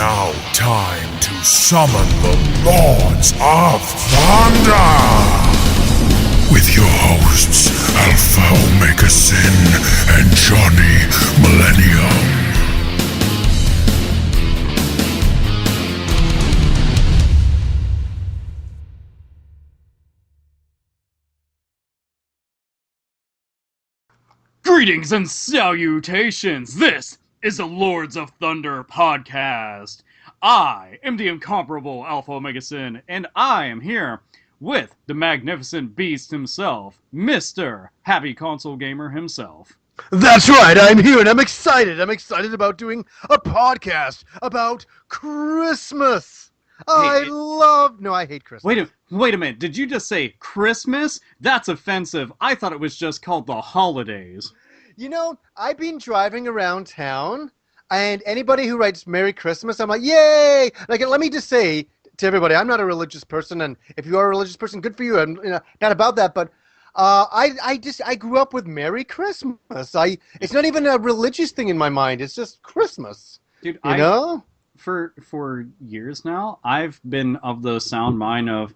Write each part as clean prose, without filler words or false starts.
now time to summon the Lords of Thunder! With your hosts, Alpha Omega Sin and Johnny Millennium. Greetings and salutations! This is the Lords of Thunder podcast. I am the incomparable Alpha Omega Sin, and I am here with the magnificent beast himself, Mr. Happy Console Gamer himself. That's right, I'm here and I'm excited. I'm excited about doing a podcast about Christmas. I hate Christmas. Wait a minute. Did you just say Christmas? That's offensive. I thought it was just called the holidays. You know, I've been driving around town, and anybody who writes Merry Christmas, I'm like, yay! Like, let me just say to everybody, I'm not a religious person, and if you are a religious person, good for you. I'm not about that, but I grew up with Merry Christmas. It's not even a religious thing in my mind. It's just Christmas. Dude, you know? For years now, I've been of the sound mind of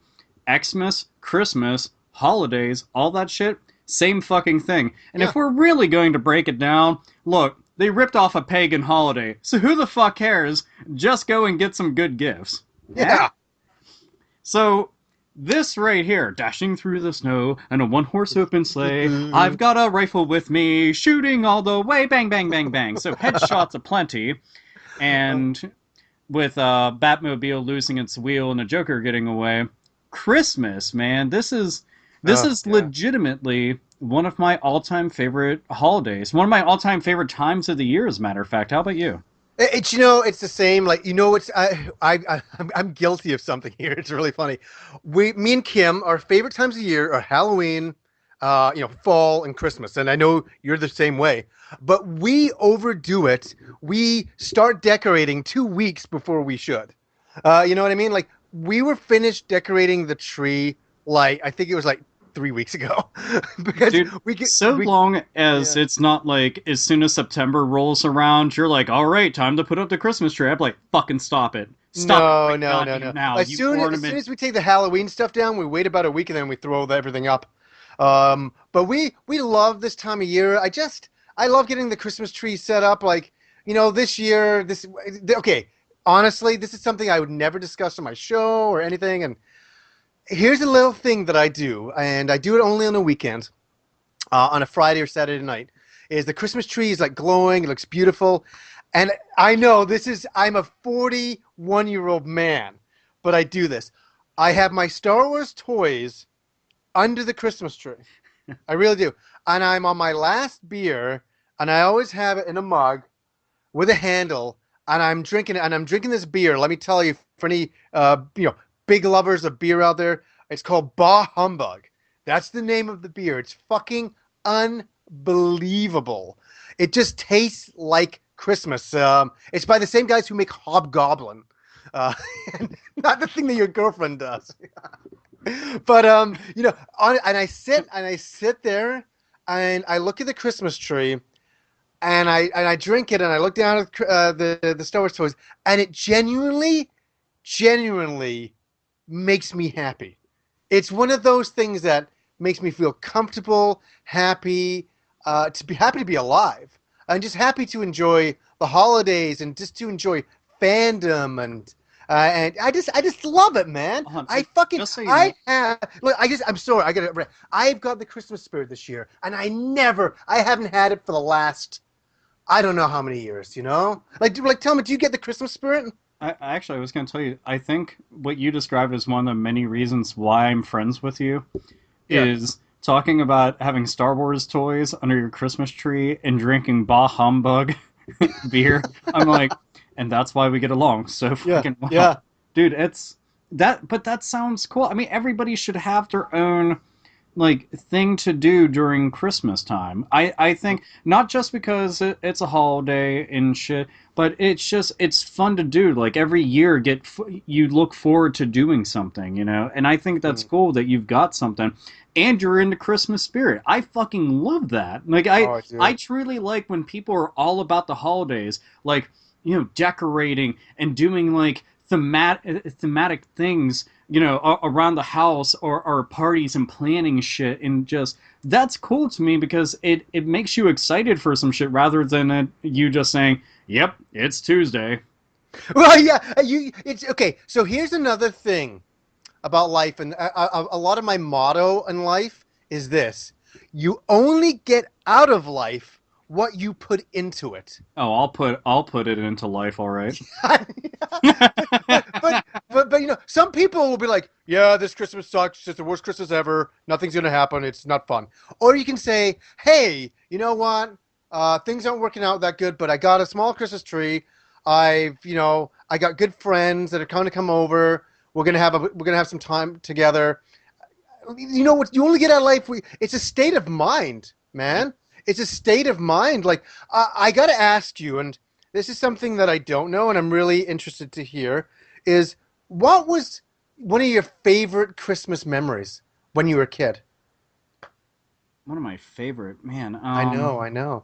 Xmas, Christmas, holidays, all that shit, same fucking thing. And if we're really going to break it down, look, they ripped off a pagan holiday, so who the fuck cares? Just go and get some good gifts. Yeah. So, this right here, dashing through the snow in a one-horse open sleigh, I've got a rifle with me, shooting all the way, bang, bang, bang, bang. So headshots aplenty, and with Batmobile losing its wheel and the Joker getting away. Christmas, man, this is legitimately one of my all-time favorite holidays. One of my all-time favorite times of the year, as a matter of fact. How about you? It's it's the same. Like, I'm guilty of something here. It's really funny. Me and Kim, our favorite times of year are Halloween, fall and Christmas. And I know you're the same way. But we overdo it. We start decorating 2 weeks before we should. You know what I mean? Like, we were finished decorating the tree, I think it was 3 weeks ago. Because Dude, long as it's not like as soon as September rolls around, you're like, all right, time to put up the Christmas tree. I'm like, fucking stop it. Stop it. No. Now, as soon as we take the Halloween stuff down, we wait about a week and then we throw everything up. But we love this time of year. I love getting the Christmas tree set up. This year, honestly, this is something I would never discuss on my show or anything. And here's a little thing that I do, and I do it only on the weekend, on a Friday or Saturday night, is the Christmas tree is glowing, it looks beautiful. And I know I'm a 41-year-old man, but I do this. I have my Star Wars toys under the Christmas tree. I really do. And I'm on my last beer, and I always have it in a mug with a handle, and I'm drinking it, and I'm drinking this beer. Let me tell you, for any big lovers of beer out there, it's called Bah Humbug. That's the name of the beer. It's fucking unbelievable. It just tastes like Christmas. It's by the same guys who make Hobgoblin. Not the thing that your girlfriend does. But and I sit there and I look at the Christmas tree and I drink it and I look down at the Star Wars toys, and it genuinely makes me happy. It's one of those things that makes me feel comfortable, happy to be alive, and just happy to enjoy the holidays and just to enjoy fandom and I just love it, man. I'm sorry, I've got the Christmas spirit this year, and I haven't had it for the last, I don't know how many years, tell me, do you get the Christmas spirit? I was going to tell you, I think what you described as one of the many reasons why I'm friends with you is talking about having Star Wars toys under your Christmas tree and drinking Bah Humbug beer. I'm like, and that's why we get along so fucking well. Yeah. Dude, but that sounds cool. I mean, everybody should have their own thing to do during Christmas time. I think not just because it's a holiday and shit, but it's fun to do. Every year you look forward to doing something, and I think that's cool that you've got something and you're in the Christmas spirit. I fucking love that. I truly like when people are all about the holidays. decorating and doing like thematic things, around the house or parties and planning shit, and just that's cool to me because it makes you excited for some shit rather than you just saying, "Yep, it's Tuesday." Well, yeah, it's okay. So here's another thing about life, and a lot of my motto in life is this: you only get out of life what you put into it. Oh, I'll put it into life, all right. but some people will be like, yeah, this Christmas sucks, it's the worst Christmas ever, nothing's gonna happen, it's not fun. Or you can say, hey, you know what, things aren't working out that good, but I got a small Christmas tree. I got good friends that are going to come over. We're gonna have some time together. You know what? You only get out of life. It's a state of mind, man. It's a state of mind. Like I got to ask you, and this is something that I don't know, and I'm really interested to hear. Is what was one of your favorite Christmas memories when you were a kid? One of my favorite, man. I know.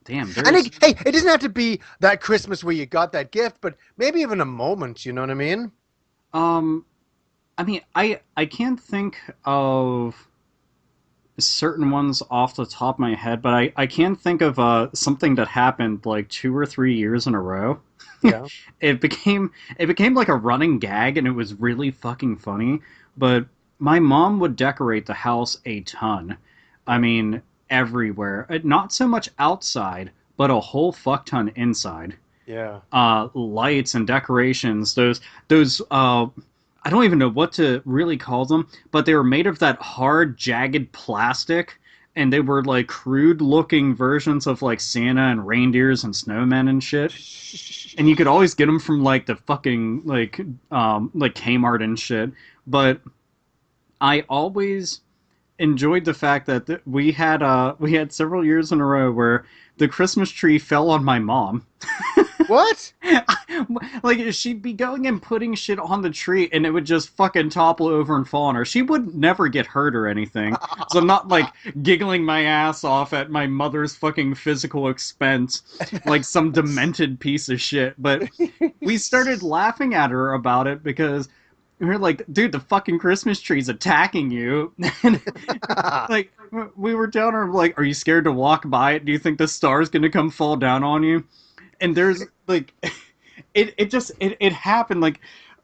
Damn, And there's. hey, it doesn't have to be that Christmas where you got that gift, but maybe even a moment. You know what I mean? I mean, I can't think of certain ones off the top of my head, but I can think of something that happened like 2 or 3 years in a row. Yeah. It became like a running gag, and it was really fucking funny. But my mom would decorate the house a ton. I mean, everywhere. Not so much outside, but a whole fuck ton inside. Yeah. Lights and decorations. Those I don't even know what to really call them, but they were made of that hard, jagged plastic, and they were like crude looking versions of like Santa and reindeers and snowmen and shit. And you could always get them from like the fucking like Kmart and shit. But I always enjoyed the fact that we had several years in a row where the Christmas tree fell on my mom. What? Like, she'd be going and putting shit on the tree, and it would just fucking topple over and fall on her. She would never get hurt or anything, so I'm not, like, giggling my ass off at my mother's fucking physical expense, like some demented piece of shit. But we started laughing at her about it because we were like, dude, the fucking Christmas tree's attacking you. And, like, we were telling her, like, are you scared to walk by it? Do you think the star's gonna come fall down on you? And there's like, it happened like,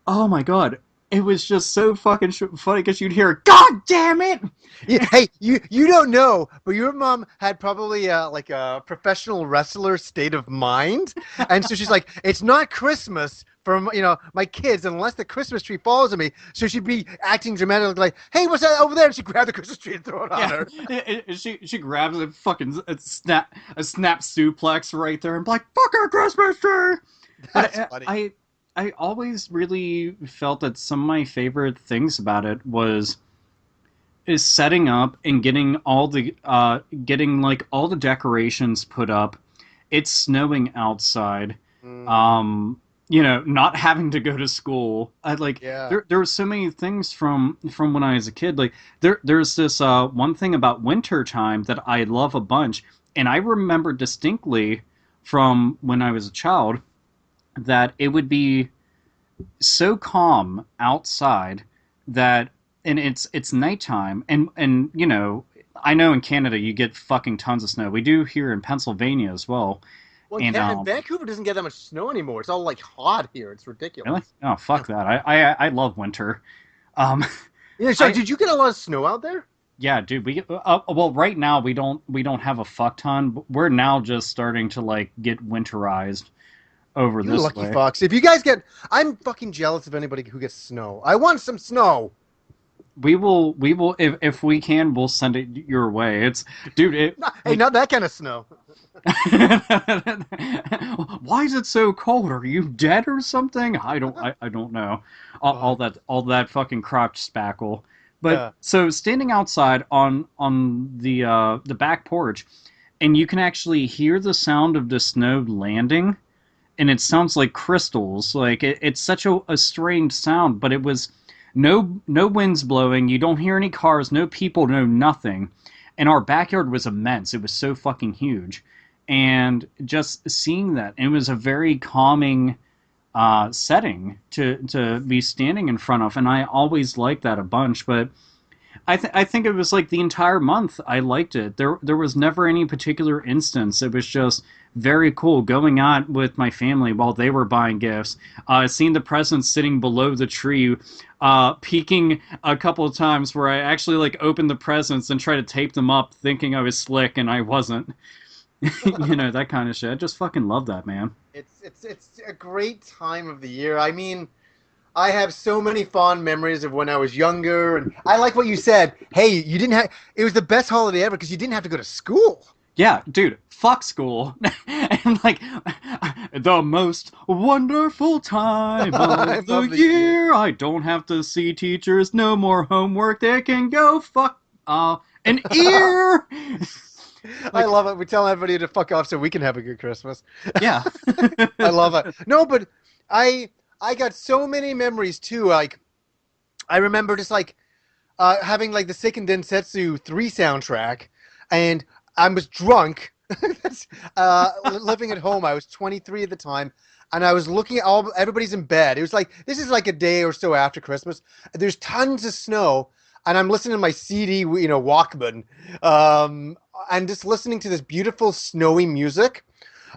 oh my god, it was just so fucking funny because you'd hear, God damn it! Yeah, hey, you don't know, but your mom had probably like a professional wrestler state of mind, and so she's like, it's not Christmas for my kids unless the Christmas tree falls on me. So she'd be acting dramatic, like, hey, what's that over there? And she'd grab the Christmas tree and throw it on her. She grabs a fucking snap suplex right there and be like, fuck our Christmas tree. That's But funny. I always really felt that some of my favorite things about it is setting up and getting all the decorations put up. It's snowing outside. Not having to go to school. Yeah. There were so many things from when I was a kid. Like there's this one thing about winter time that I love a bunch, and I remember distinctly from when I was a child that it would be so calm outside that, and it's nighttime, and I know in Canada you get fucking tons of snow. We do here in Pennsylvania as well. Well, And Vancouver doesn't get that much snow anymore. It's all like hot here. It's ridiculous. really? Oh, fuck that. I love winter. Um, Yeah. So, I- did you get a lot of snow out there? yeah, dude. We well, right now we don't have a fuck ton. But we're now just starting to like get winterized over You this lucky way. fox. If you guys I'm fucking jealous of anybody who gets snow. I want some snow. We will if we can, we'll send it your way. It's dude. Hey, not that kind of snow. Why is it so cold? Are you dead or something? I don't know. All that fucking crotch spackle. But Yeah. so standing outside on the back porch, and you can actually hear the sound of the snow landing, and it sounds like crystals. Like it's such a strange sound, but it was no winds blowing. You don't hear any cars, no people, no nothing. And our backyard was immense. It was so fucking huge. and just seeing that, it was a very calming setting to be standing in front of, and I always liked that a bunch. But I think it was like the entire month I liked it. There was never any particular instance. It was just very cool going out with my family while they were buying gifts, seeing the presents sitting below the tree, peeking a couple of times where I actually like opened the presents and tried to tape them up, thinking I was slick and I wasn't. That kind of shit. I just fucking love that, man. It's a great time of the year. I mean, I have so many fond memories of when I was younger, and I like what you said. Hey, you didn't have. It was the best holiday ever because you didn't have to go to school. Yeah, dude, fuck school. And like, the most wonderful time of the year. I don't have to see teachers. No more homework. They can go fuck an ear. I love it. We tell everybody to fuck off so we can have a good Christmas. Yeah. I love it. No, but I got so many memories too. Like, I remember just like having like the Seiken Densetsu 3 soundtrack, and I was drunk. Living at home. I was 23 at the time, and I was looking at everybody's in bed. It was like, this is like a day or so after Christmas. There's tons of snow, and I'm listening to my CD, Walkman, and just listening to this beautiful snowy music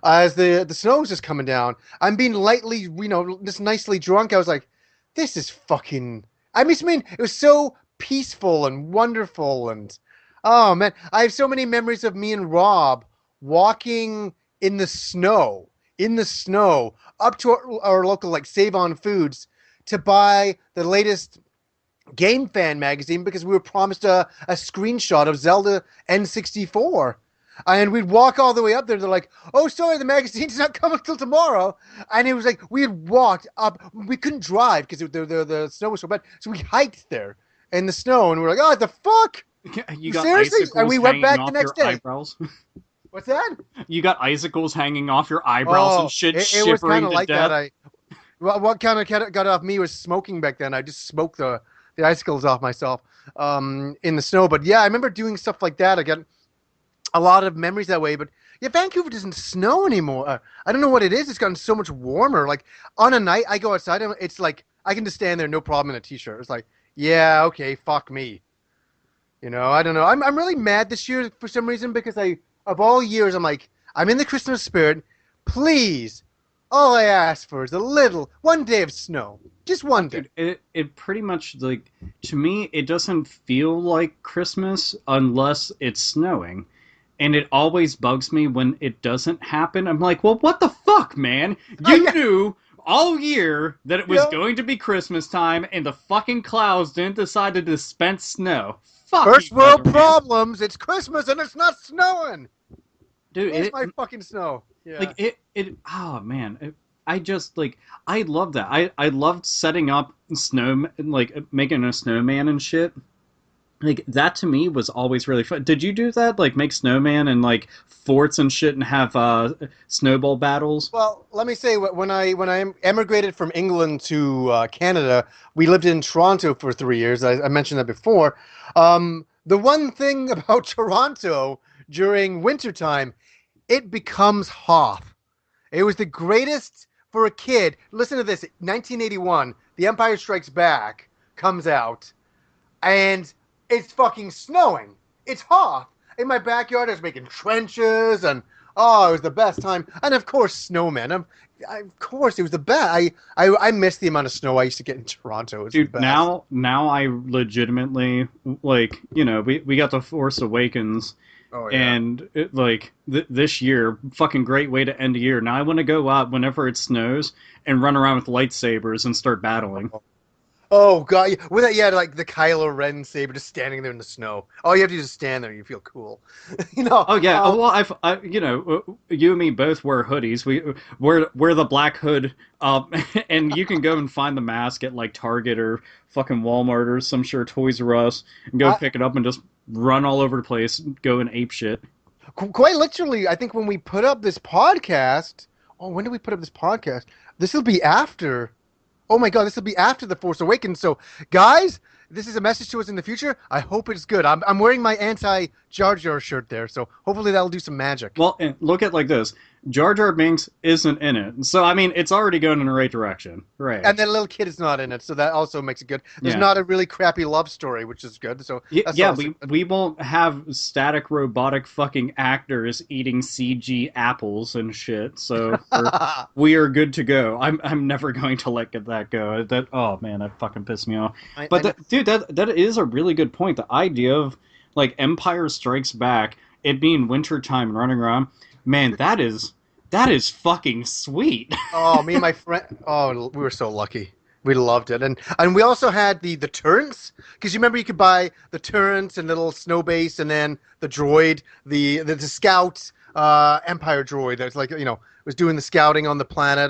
as the snow is just coming down. I'm being lightly, just nicely drunk. I was like, this is fucking. I mean, it was so peaceful and wonderful, and oh man, I have so many memories of me and Rob walking in the snow, up to our local like Save On Foods to buy the latest Game Fan magazine because we were promised a screenshot of Zelda N64. And we'd walk all the way up there. They're like, oh, sorry, the magazine's not coming till tomorrow. And it was like, we had walked up. We couldn't drive because the snow was so bad. So we hiked there in the snow. And we were like, oh, what the fuck? You got seriously? icicles And we went hanging back off the next your day. Eyebrows. What's that? You got icicles hanging off your eyebrows and shit, it shivering was kind of to like death. that. What kind of got off me was smoking back then. I just smoked the icicles off myself in the snow. But yeah, I remember doing stuff like that. I got a lot of memories that way. But yeah, Vancouver doesn't snow anymore. I don't know what it is. It's gotten so much warmer. Like on a night I go outside and it's like I can just stand there no problem in a t-shirt. It's like, yeah, okay, fuck me. I don't know. I'm really mad this year for some reason because of all years I'm like, I'm in the Christmas spirit. Please, all I ask for is one day of snow. Just one day. It pretty much, like, to me, it doesn't feel like Christmas unless it's snowing. And it always bugs me when it doesn't happen. I'm like, well, what the fuck, man? You knew all year that it was going to be Christmas time and the fucking clouds didn't decide to dispense snow. Fuck First you, world weatherman. problems. It's Christmas and it's not snowing. Dude, Where's my fucking snow? Yeah. like oh man, I just like, I love that. I loved setting up snow, like making a snowman and shit. Like that to me was always really fun. Did you do that? Like make snowman and like forts and shit and have snowball battles? Well, let me say, when I emigrated from England to Canada, we lived in Toronto for 3 years. I mentioned that before. The one thing about Toronto during wintertime, it becomes Hoth. It was the greatest for a kid. Listen to this. 1981, The Empire Strikes Back comes out, and it's fucking snowing. It's Hoth. In my backyard, I was making trenches, and it was the best time. And of course, snowmen. Of course, it was the best. I miss the amount of snow I used to get in Toronto. It was Dude, the best. now I legitimately, like, we got the Force Awakens. Oh, yeah. And this year, fucking great way to end a year. Now I want to go out whenever it snows and run around with lightsabers and start battling. Oh god, with that, yeah, like the Kylo Ren saber just standing there in the snow. All you have to do is stand there, and you feel cool. Oh yeah, well you and me both wear hoodies. We wear the black hood, and you can go and find the mask at like Target or fucking Walmart or some sure Toys R Us, and go pick it up and just run all over the place, go and ape shit. Quite literally, I think when we put up this podcast, when did we put up this podcast? This will be after. Oh my god, this will be after The Force Awakens. So, guys, this is a message to us in the future. I hope it's good. I'm wearing my Jar Jar shirt there, so hopefully that'll do some magic. Well, and look at it like this: Jar Jar Binks isn't in it, so I mean, it's already going in the right direction, right? And that little kid is not in it, so that also makes it good. There's not a really crappy love story, which is good. So we won't have static robotic fucking actors eating CG apples and shit. So we are good to go. I'm never going to let that go. That oh man, that fucking pissed me off. Dude, that is a really good point. The idea of like Empire Strikes Back, it being wintertime and running around, man, that is fucking sweet. Oh, me and my friend. Oh, we were so lucky. We loved it, and we also had the turrets, because you remember you could buy the turrets and little snow base, and then the droid, the scout Empire droid that's like was doing the scouting on the planet,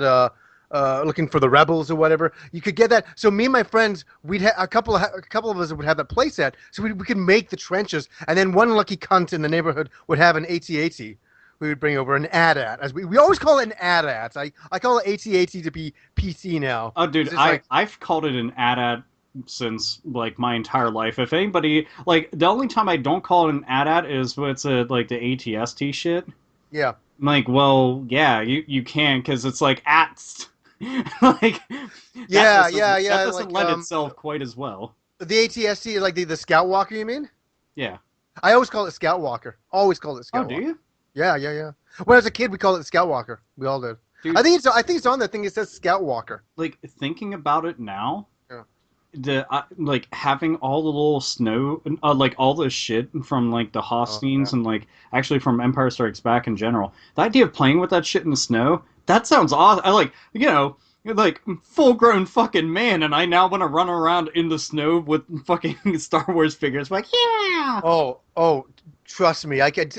looking for the rebels or whatever. You could get that. So me and my friends, we'd a couple of us would have that playset, so we could make the trenches, and then one lucky cunt in the neighborhood would have an AT-AT. We would bring over an AT-AT, as we always call it an AT-AT. I call it AT-AT to be PC now. Oh, dude, I've called it an AT-AT since like my entire life. If anybody like, the only time I don't call it an AT-AT is when it's like the ATST shit. Yeah. I'm like, well, yeah, you can, because it's like ATST. Like, yeah. That doesn't lend itself quite as well. The ATST, like the Scout Walker, you mean? Yeah. I always call it Scout Walker. Always call it Scout Walker. Oh, do you? Yeah. When I was a kid, we called it Scout Walker. We all did. Dude, I think it's on that thing. It says Scout Walker. Like, thinking about it now, yeah. Like having all the little snow, like all the shit from like the Hostines and like actually from Empire Strikes Back in general. The idea of playing with that shit in the snow, that sounds awesome. I like, like full-grown fucking man, and I now want to run around in the snow with fucking Star Wars figures. Like, yeah. Oh, trust me, I could.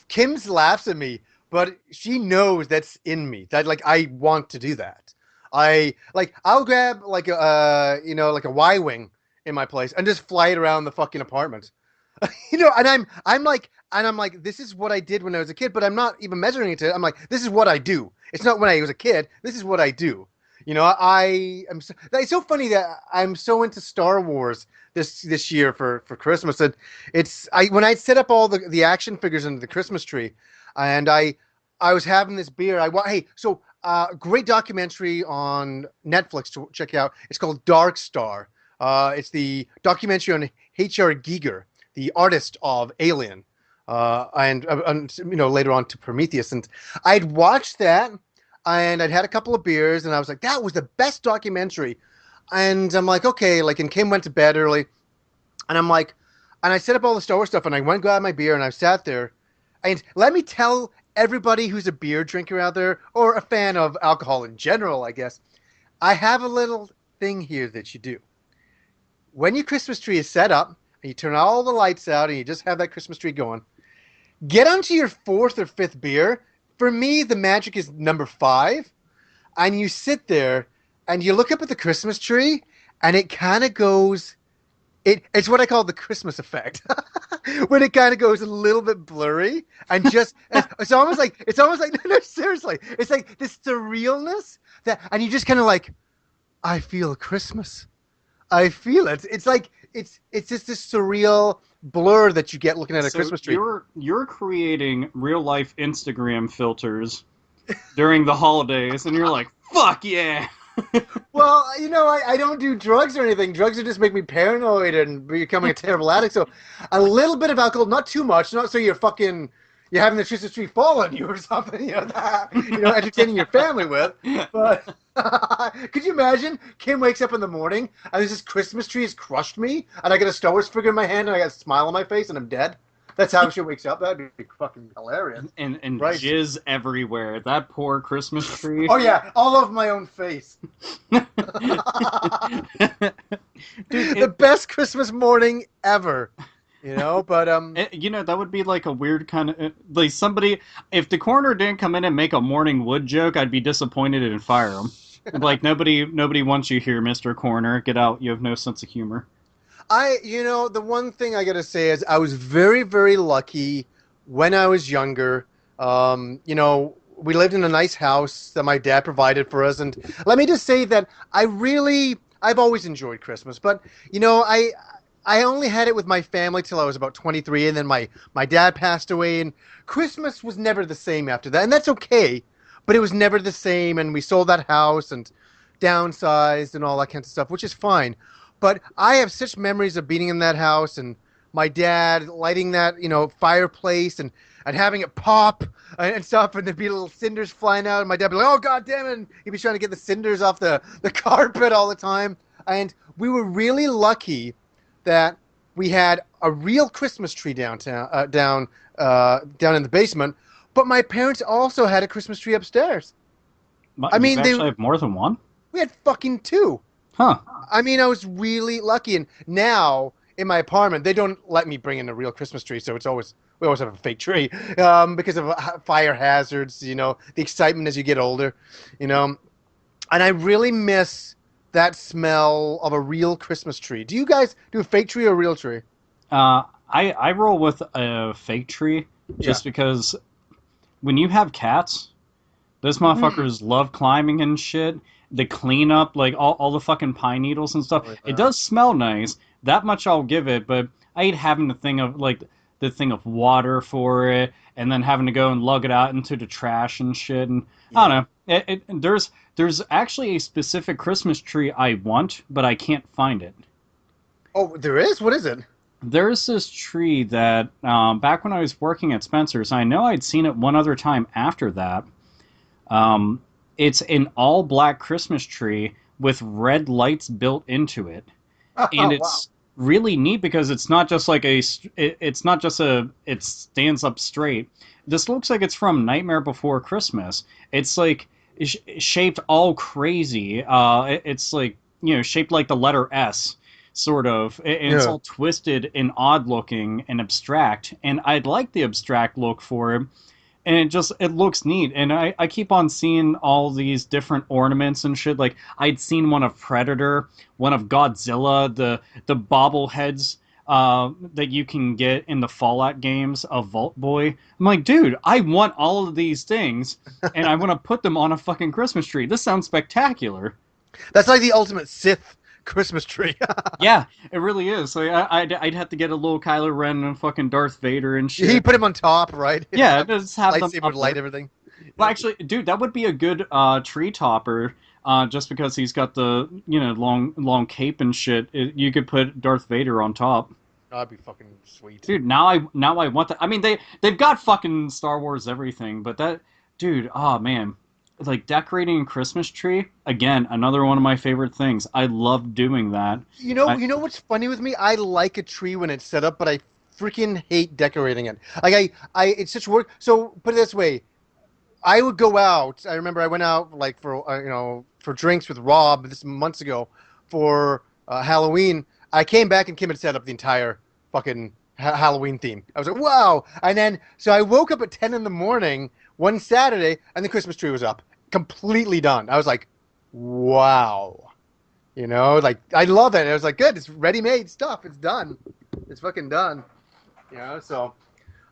Kim's laughs at me, but she knows that's in me. That like I want to do that. I'll grab like a like a Y-wing in my place and just fly it around the fucking apartment. And I'm like, this is what I did when I was a kid, but I'm not even measuring it to it. I'm like, this is what I do. It's not when I was a kid. This is what I do. It's so funny that I'm so into Star Wars this year for Christmas. And when I set up all the action figures under the Christmas tree, and I was having this beer. Great documentary on Netflix to check out. It's called Dark Star. It's the documentary on H.R. Giger, the artist of Alien, and later on to Prometheus. And I'd watched that, and I'd had a couple of beers, and I was like, that was the best documentary. And I'm like, okay, and Kim went to bed early, and I'm like, and I set up all the Star Wars stuff, and I went and got my beer, and I sat there, and let me tell everybody who's a beer drinker out there, or a fan of alcohol in general, I guess, I have a little thing here that you do. When your Christmas tree is set up, and you turn all the lights out, and you just have that Christmas tree going, get onto your fourth or fifth beer. For me, the magic is number 5. And you sit there, and you look up at the Christmas tree, and it kind of goes... It's what I call the Christmas effect. When it kind of goes a little bit blurry, and just... it's almost like... No, seriously. It's like this surrealness, and you just kind of like, I feel Christmas. I feel it. It's like... It's just this surreal blur that you get looking at a Christmas tree. You're creating real life Instagram filters during the holidays, and you're like, fuck yeah. Well, I don't do drugs or anything. Drugs would just make me paranoid and becoming a terrible addict. So a little bit of alcohol, not too much, not so you're having the Christmas tree fall on you or something, entertaining your family with. But could you imagine? Kim wakes up in the morning and this Christmas tree has crushed me, and I got a Star Wars figure in my hand, and I got a smile on my face, and I'm dead. That's how she wakes up. That'd be fucking hilarious. And right. Jizz everywhere. That poor Christmas tree. Oh yeah, all over my own face. Dude, the best Christmas morning ever. But that would be like a weird kind of like somebody. If the coroner didn't come in and make a morning wood joke, I'd be disappointed and fire him. Like nobody wants you here, Mr. Coroner. Get out. You have no sense of humor. The one thing I gotta say is I was very, very lucky when I was younger. We lived in a nice house that my dad provided for us, and let me just say that I've always enjoyed Christmas, but I only had it with my family till I was about 23, and then my dad passed away, and Christmas was never the same after that, and that's okay. But it was never the same, and we sold that house and downsized and all that kind of stuff, which is fine. But I have such memories of being in that house and my dad lighting that, fireplace and having it pop and stuff, and there'd be little cinders flying out, and my dad would be like, "Oh, God damn it!" And he'd be trying to get the cinders off the carpet all the time. And we were really lucky that we had a real Christmas tree downtown, down in the basement. But my parents also had a Christmas tree upstairs. I mean, you actually have more than one? We had fucking two. Huh. I mean, I was really lucky. And now in my apartment, they don't let me bring in a real Christmas tree, so we always have a fake tree because of fire hazards. The excitement as you get older. And I really miss that smell of a real Christmas tree. Do you guys do a fake tree or a real tree? I roll with a fake tree just because when you have cats, those motherfuckers love climbing and shit. They clean up like all the fucking pine needles and stuff. It does smell nice. That much I'll give it, but I hate having the thing of water for it, and then having to go and lug it out into the trash and shit. And I don't know. There's actually a specific Christmas tree I want, but I can't find it. Oh, there is? What is it? There's this tree that back when I was working at Spencer's, I know I'd seen it one other time after that. It's an all-black Christmas tree with red lights built into it. And it's really neat because it's not just like it stands up straight. This looks like it's from Nightmare Before Christmas. It's like shaped all crazy. It's like, shaped like the letter S, sort of. And it's all twisted and odd looking and abstract. And I'd like the abstract look for it. And it looks neat. And I keep on seeing all these different ornaments and shit. Like, I'd seen one of Predator, one of Godzilla, the bobbleheads that you can get in the Fallout games of Vault Boy. I'm like, dude, I want all of these things, and I want to put them on a fucking Christmas tree. This sounds spectacular. That's like the ultimate Sith Christmas tree. Yeah, it really is. So I'd have to get a little Kylo Ren and fucking Darth Vader and shit. You put him on top, right? Yeah, just have them lightsaber light everything. Well, actually, dude, that would be a good tree topper. Just because he's got the long cape and shit, you could put Darth Vader on top. That'd be fucking sweet, dude. Now I want that. I mean, they've got fucking Star Wars everything, but that, dude, oh man. Like, decorating a Christmas tree, again, another one of my favorite things. I love doing that. You know what's funny with me? I like a tree when it's set up, but I freaking hate decorating it. Like, it's such work. So, put it this way. I would go out. I remember I went out, like, for drinks with Rob this months ago for Halloween. I came back and set up the entire fucking Halloween theme. I was like, wow. And then, so I woke up at 10 in the morning one Saturday, and the Christmas tree was up. Completely done. I was like, wow. Like, I love it. I was like, good, it's ready-made stuff. It's done. It's fucking done. So,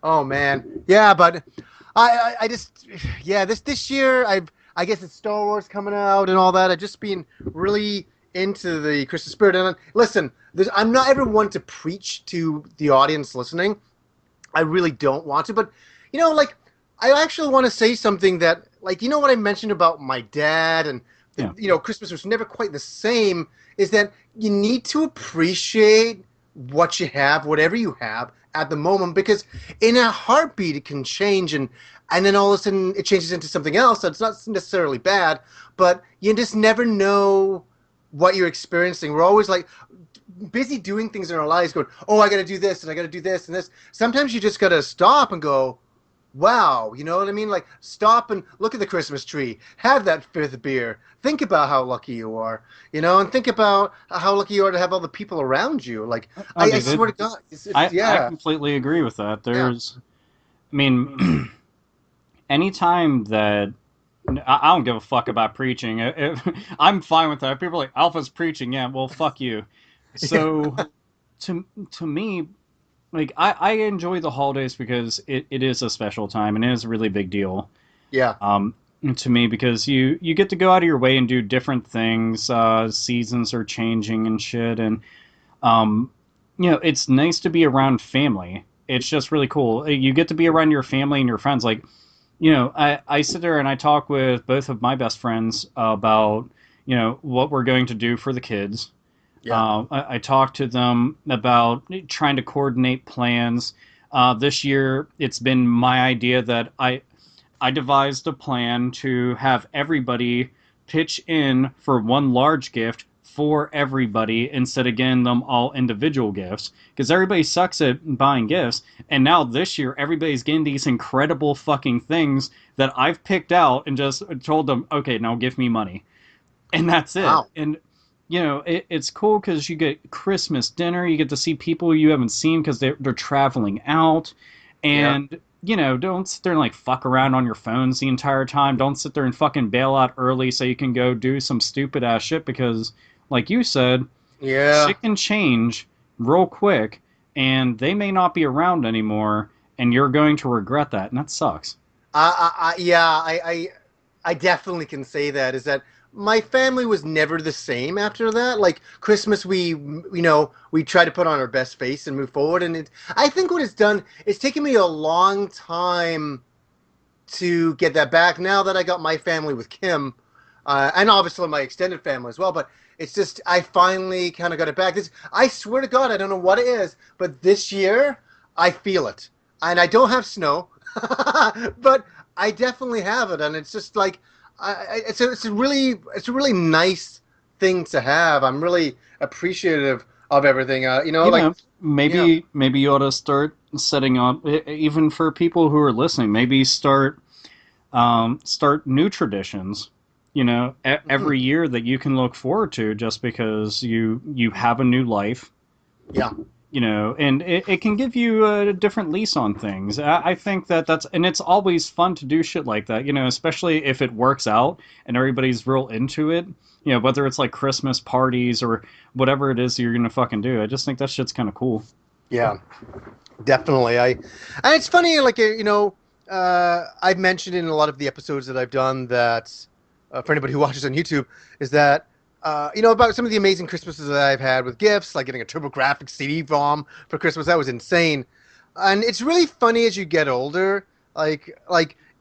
oh, man. Yeah, but I just, this year, I guess it's Star Wars coming out and all that. I've just been really into the Christmas spirit. And listen, I'm not ever one to preach to the audience listening. I really don't want to. But, like, I actually want to say something that, like, what I mentioned about my dad and, Christmas was never quite the same, is that you need to appreciate what you have, whatever you have at the moment, because in a heartbeat it can change, and then all of a sudden it changes into something else. So it's not necessarily bad, but you just never know what you're experiencing. We're always like busy doing things in our lives going, oh, I got to do this and I got to do this and this. Sometimes you just got to stop and go, wow, you know what I mean? Like, stop and look at the Christmas tree. Have that fifth beer. Think about how lucky you are, and think about how lucky you are to have all the people around you. Like, I swear to God. I completely agree with that. I mean, anytime that, I don't give a fuck about preaching. I'm fine with that. People are like, Alpha's preaching. Yeah, well, fuck you. So, to me, like, I enjoy the holidays because it is a special time and it is a really big deal. Yeah. To me, because you get to go out of your way and do different things. Seasons are changing and shit, and it's nice to be around family. It's just really cool. You get to be around your family and your friends. Like, I sit there and I talk with both of my best friends about, what we're going to do for the kids. Yeah. I talk to them about trying to coordinate plans. This year, it's been my idea that I devised a plan to have everybody pitch in for one large gift for everybody instead of getting them all individual gifts, because everybody sucks at buying gifts. And now this year everybody's getting these incredible fucking things that I've picked out and just told them, okay, now give me money, and that's it. Wow. And it's cool because you get Christmas dinner, you get to see people you haven't seen because they're traveling out. And don't sit there and like fuck around on your phones the entire time. Don't sit there and fucking bail out early so you can go do some stupid ass shit, because like you said, Yeah. shit can change real quick and they may not be around anymore and you're going to regret that, and that sucks. I definitely can say that, is that my family was never the same after that. Like Christmas, we try to put on our best face and move forward. And I think what it's done, it's taken me a long time to get that back. Now that I got my family with Kim, and obviously my extended family as well, but it's just, I finally kind of got it back. I swear to God, I don't know what it is, but this year I feel it. And I don't have snow, but I definitely have it. And it's just like, it's a really nice thing to have. I'm really appreciative of everything. Maybe you ought to start setting up, even for people who are listening. Maybe start new traditions. Every year that you can look forward to, just because you have a new life. Yeah. And it can give you a different lease on things. I think and it's always fun to do shit like that, especially if it works out and everybody's real into it, whether it's like Christmas parties or whatever it is you're going to fucking do. I just think that shit's kind of cool. Yeah, definitely. And it's funny, like, I've mentioned in a lot of the episodes that I've done that, for anybody who watches on YouTube, is that, about some of the amazing Christmases that I've had with gifts, like getting a TurboGrafx CD-ROM for Christmas. That was insane. And it's really funny as you get older. Like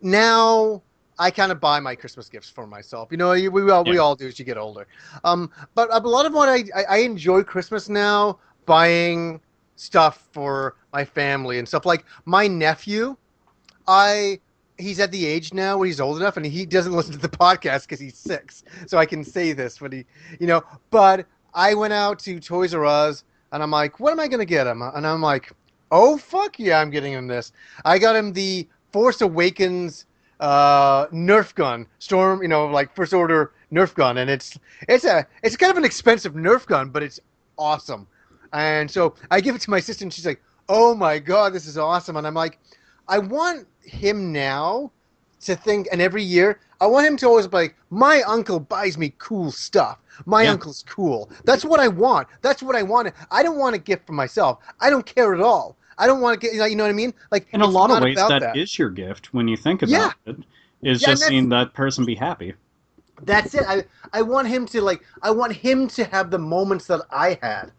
now, I kind of buy my Christmas gifts for myself. We all do as you get older. But a lot of what I enjoy Christmas now, buying stuff for my family and stuff. Like my nephew, he's at the age now where he's old enough, and he doesn't listen to the podcast because he's 6. So I can say this, but I went out to Toys R Us and I'm like, what am I going to get him? And I'm like, oh, fuck yeah, I'm getting him this. I got him the Force Awakens Nerf gun, Storm, like First Order Nerf gun. And it's kind of an expensive Nerf gun, but it's awesome. And so I give it to my sister and she's like, oh my God, this is awesome. And I'm like, I want him now to think, and every year, I want him to always be like, my uncle buys me cool stuff. My uncle's cool. That's what I want. That's what I want. I don't want a gift for myself. I don't care at all. I don't want to get, you know what I mean? Like, in a lot of ways, that is your gift when you think about it. Is just seeing that person be happy. That's it. I want him to, I want him to have the moments that I had.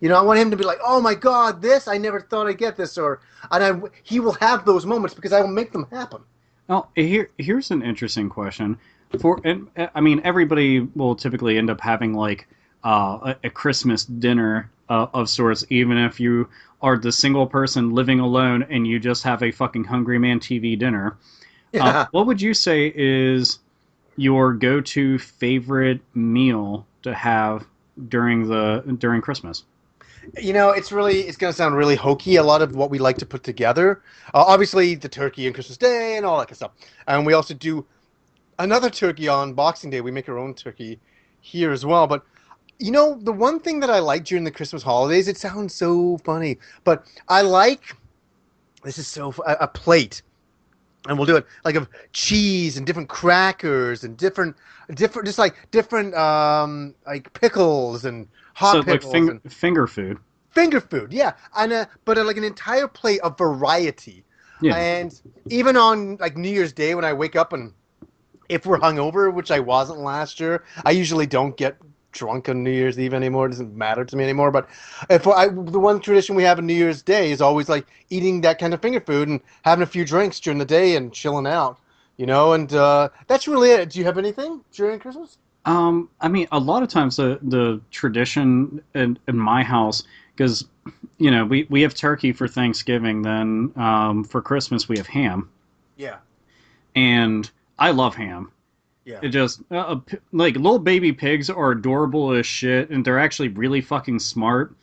I want him to be like, oh my God, this, I never thought I'd get this, he will have those moments because I will make them happen. Now, here's an interesting question. Everybody will typically end up having like a Christmas dinner of sorts, even if you are the single person living alone and you just have a fucking Hungry Man TV dinner. Yeah. What would you say is your go-to favorite meal to have during Christmas? It's going to sound really hokey, a lot of what we like to put together. Obviously, the turkey on Christmas Day and all that kind of stuff. And we also do another turkey on Boxing Day. We make our own turkey here as well. But, the one thing that I like during the Christmas holidays, it sounds so funny, but I like, a plate. And we'll do it like of cheese and different crackers and different pickles and hot pickles. Like finger food. Finger food, yeah. And but like an entire plate of variety. Yeah. And even on like New Year's Day when I wake up and if we're hungover, which I wasn't last year, I usually don't get drunk on New Year's Eve anymore. It doesn't matter to me anymore. But the one tradition we have on New Year's Day is always like eating that kind of finger food and having a few drinks during the day and chilling out, and that's really it. Do you have anything during Christmas? I mean, a lot of times the tradition in my house, because, we have turkey for Thanksgiving, then for Christmas we have ham. Yeah. And I love ham. Yeah. It just, like, little baby pigs are adorable as shit, and they're actually really fucking smart.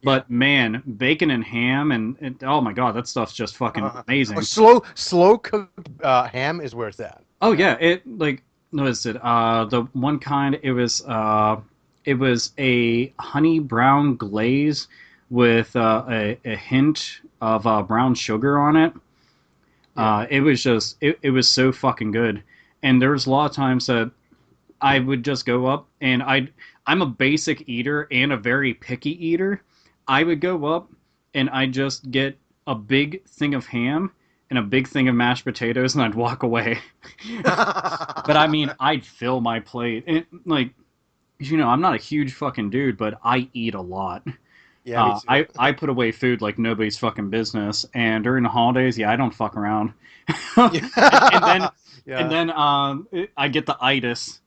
But, man, bacon and ham, and oh my god, that stuff's just fucking amazing. Slow cooked ham is where it's at. Oh, yeah, what is it? The one kind, it was a honey brown glaze with a hint of brown sugar on it. Yeah. It was just, it was so fucking good. And there was a lot of times that I would just go up, and I'm a basic eater and a very picky eater. I would go up, and I'd just get a big thing of ham and a big thing of mashed potatoes, and I'd walk away. But I mean, I'd fill my plate. And, I'm not a huge fucking dude, but I eat a lot. Yeah, I put away food like nobody's fucking business, and during the holidays, I don't fuck around. And then I get the itis.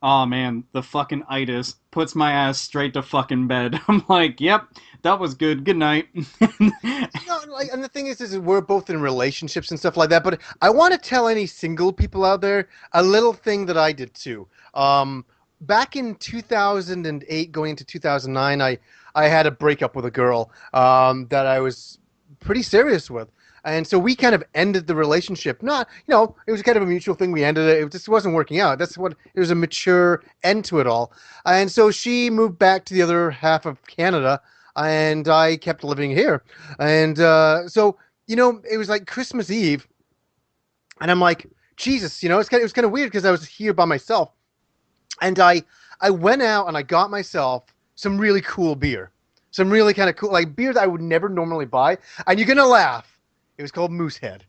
Oh man, the fucking itis puts my ass straight to fucking bed. I'm like, yep, that was good. Good night. And the thing is we're both in relationships and stuff like that. But I want to tell any single people out there a little thing that I did too. Back in 2008, going into 2009, I had a breakup with a girl that I was pretty serious with. And so we kind of ended the relationship. Not, it was kind of a mutual thing. We ended it. It just wasn't working out. It was a mature end to it all. And so she moved back to the other half of Canada, and I kept living here. And so, it was like Christmas Eve, and I'm like, Jesus, it was kind of weird because I was here by myself. And I went out and I got myself some really cool beer. Some really kind of cool, like beer that I would never normally buy. And you're going to laugh. It was called Moosehead.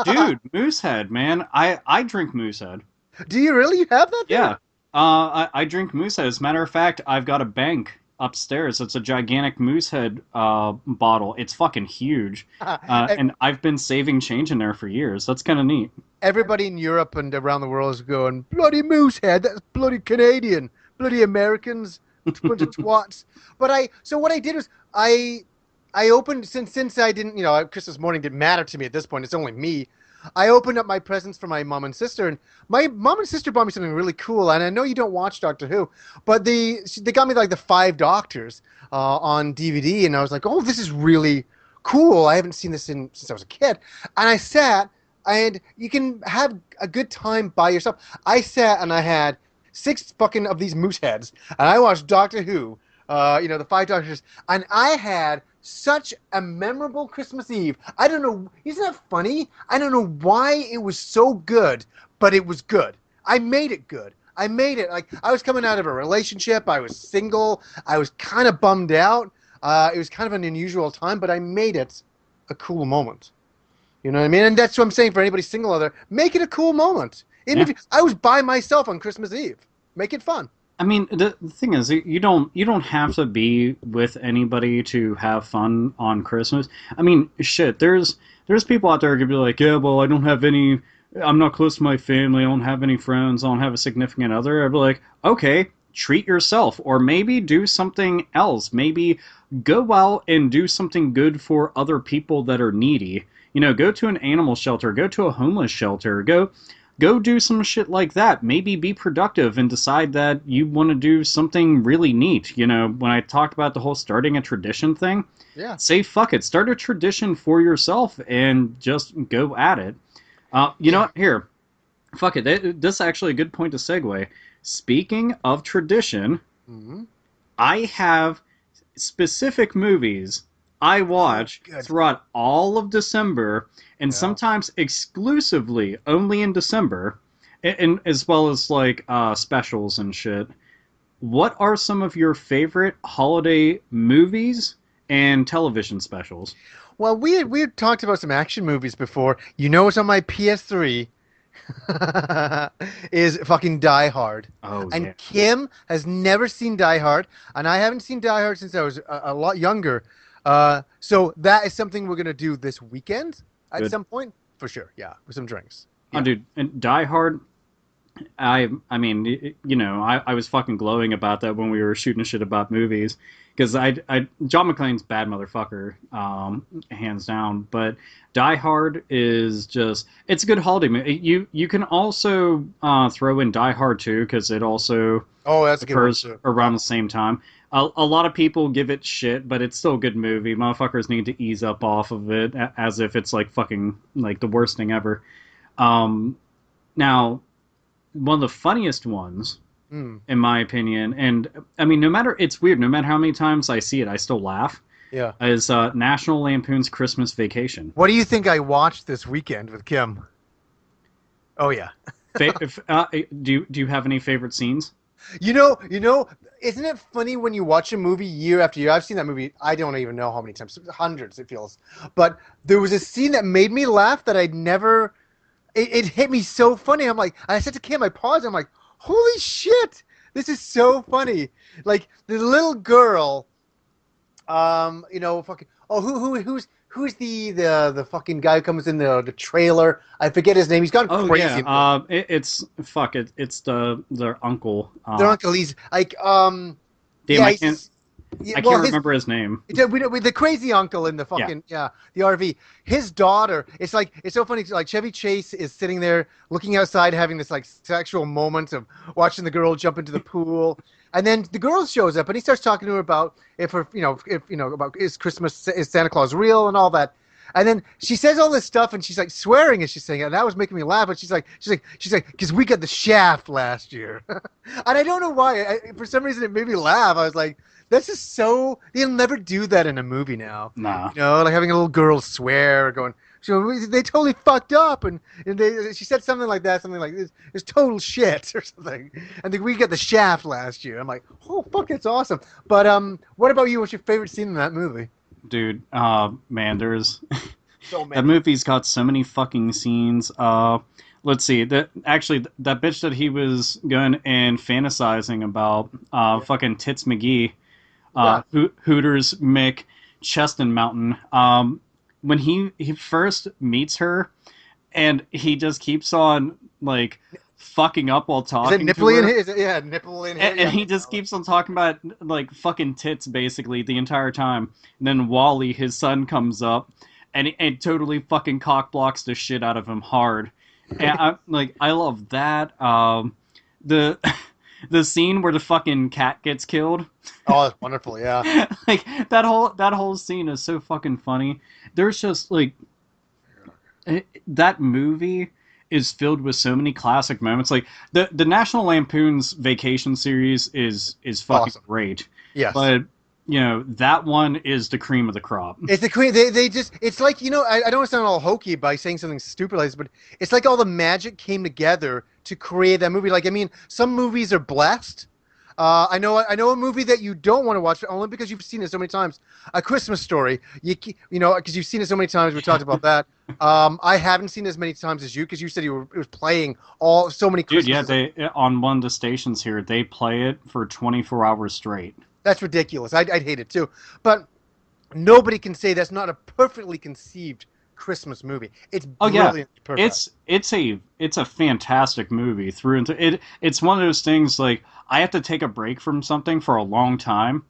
Dude, Moosehead, man. I drink Moosehead. Do you really? You have that? Yeah. I drink Moosehead. As a matter of fact, I've got a bank upstairs. It's a gigantic Moosehead bottle. It's fucking huge. And I've been saving change in there for years. That's kind of neat. Everybody in Europe and around the world is going, bloody Moosehead, that's bloody Canadian. Bloody Americans, bunch of twats. So what I did was I opened, since I didn't, Christmas morning didn't matter to me at this point. It's only me. I opened up my presents for my mom and sister, and my mom and sister bought me something really cool. And I know you don't watch Doctor Who, but they got me like the 5 Doctors on DVD, and I was like, oh, this is really cool. I haven't seen this since I was a kid. And I sat, and you can have a good time by yourself. I sat and I had 6 fucking of these Mooseheads, and I watched Doctor Who, the 5 Doctors, and I had such a memorable Christmas Eve. I don't know, isn't that funny? I don't know why it was so good, but it was good. I made it good. I made it, like, I was coming out of a relationship, I was single, I was kind of bummed out, it was kind of an unusual time, but I made it a cool moment. You know what I mean? And that's what I'm saying for anybody single out there, make it a cool moment. Even if I was by myself on Christmas Eve, make it fun. I mean, the thing is, you don't have to be with anybody to have fun on Christmas. I mean, shit, there's people out there who could be like, yeah, well, I'm not close to my family, I don't have any friends, I don't have a significant other. I'd be like, okay, treat yourself, or maybe do something else. Maybe go out and do something good for other people that are needy. Go to an animal shelter, go to a homeless shelter, go do some shit like that. Maybe be productive and decide that you want to do something really neat. When I talked about the whole starting a tradition thing, say fuck it. Start a tradition for yourself and just go at it. You know what? Here, fuck it. This is actually a good point to segue. Speaking of tradition, I have specific movies I watch throughout all of December, and sometimes exclusively only in December, and as well as like specials and shit. What are some of your favorite holiday movies and television specials? Well, we had talked about some action movies before. It's on my PS3. is fucking Die Hard. Oh yeah. And Kim has never seen Die Hard, and I haven't seen Die Hard since I was a lot younger. So that is something we're gonna do this weekend at Good. some point for sure. Yeah, with some drinks. Oh, Yeah. dude, and Die Hard. I mean, I was fucking glowing about that when we were shooting shit about movies because John McClane's bad motherfucker, hands down. But Die Hard is just it's a good holiday movie. You can also throw in Die Hard too because it also Oh, that's a good one occurs too. around the same time. A lot of people give it shit, but it's still a good movie. Motherfuckers need to ease up off of it as if it's like fucking like the worst thing ever. Now one of the funniest ones, Mm, in my opinion, and I mean, no matter it's weird. No matter how many times I see it, I still laugh. yeah. Is National Lampoon's Christmas Vacation? What do you think I watched this weekend with Kim? Oh yeah. Do you have any favorite scenes? Isn't it funny when you watch a movie year after year? I've seen that movie, I don't even know how many times, hundreds it feels. But there was a scene that made me laugh that I'd never, it hit me so funny. I'm like, I said to Kim, I paused, I'm like, holy shit, this is so funny. Like the little girl, fucking, oh, who's the fucking guy who comes in the trailer? I forget his name. He's gone Oh crazy. yeah, it's their uncle. Their uncle, he's like, Damn, yeah, I can't remember his name. The crazy uncle in the fucking the RV. His daughter. It's like it's so funny. Like Chevy Chase is sitting there looking outside, having this like sexual moment of watching the girl jump into the pool, and then the girl shows up and he starts talking to her about if about is Christmas, is Santa Claus real and all that. And then she says all this stuff, and she's like swearing as she's saying it, and that was making me laugh. But she's like, because we got the Shaft last year, and I don't know why. For some reason, it made me laugh. I was like, this is so. They'll never do that in a movie now. Nah. Like having a little girl swear, or going, they totally fucked up, and she said something like that, something like this is total shit or something. And we got the Shaft last year. I'm like, oh fuck, it's awesome. But what about you? What's your favorite scene in that movie? Dude, man, there's So that movie's got so many fucking scenes. Let's see, that bitch that he was going and fantasizing about, fucking Tits McGee, Hooters Mick, Cheston Mountain. When he first meets her, and he just keeps on like fucking up while talking. Is it nipple in here? Yeah, nipple in here. And he just keeps on talking about like fucking tits basically the entire time. And then Wally, his son, comes up and totally fucking cock blocks the shit out of him hard. And I love that. The the scene where the fucking cat gets killed. Oh, that's wonderful. Yeah. Like that whole scene is so fucking funny. There's just like that movie is filled with so many classic moments. Like the National Lampoon's Vacation series is fucking Awesome. great. Yes. But that one is the cream of the crop. It's the queen. They just. It's like I don't want to sound all hokey by saying something stupid like this, but it's like all the magic came together to create that movie. Like I mean, some movies are blessed. I know a movie that you don't want to watch only because you've seen it so many times. A Christmas Story. Because you've seen it so many times. We talked about that. I haven't seen it as many times as you because you said it was playing so many Christmas. Dude, yeah, they on one of the stations here they play it for 24 hours straight. That's ridiculous. I'd hate it too. But nobody can say that's not a perfectly conceived Christmas movie. It's brilliant. Perfect. It's a fantastic movie through and through. It's one of those things like I have to take a break from something for a long time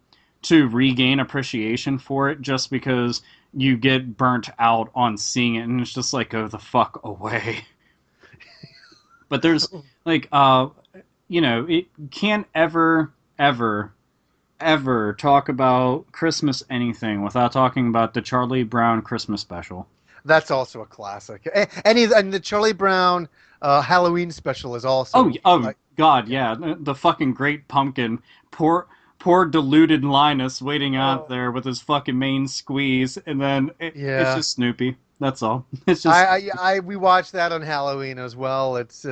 to regain appreciation for it just because you get burnt out on seeing it and it's just like go the fuck away. But there's like it can't ever talk about Christmas anything without talking about the Charlie Brown Christmas special. That's also a classic. And the Charlie Brown Halloween special is also. God, yeah, the fucking Great Pumpkin. Poor deluded Linus waiting out there with his fucking main squeeze, and then it's just Snoopy. That's all. It's just. We watched that on Halloween as well. It's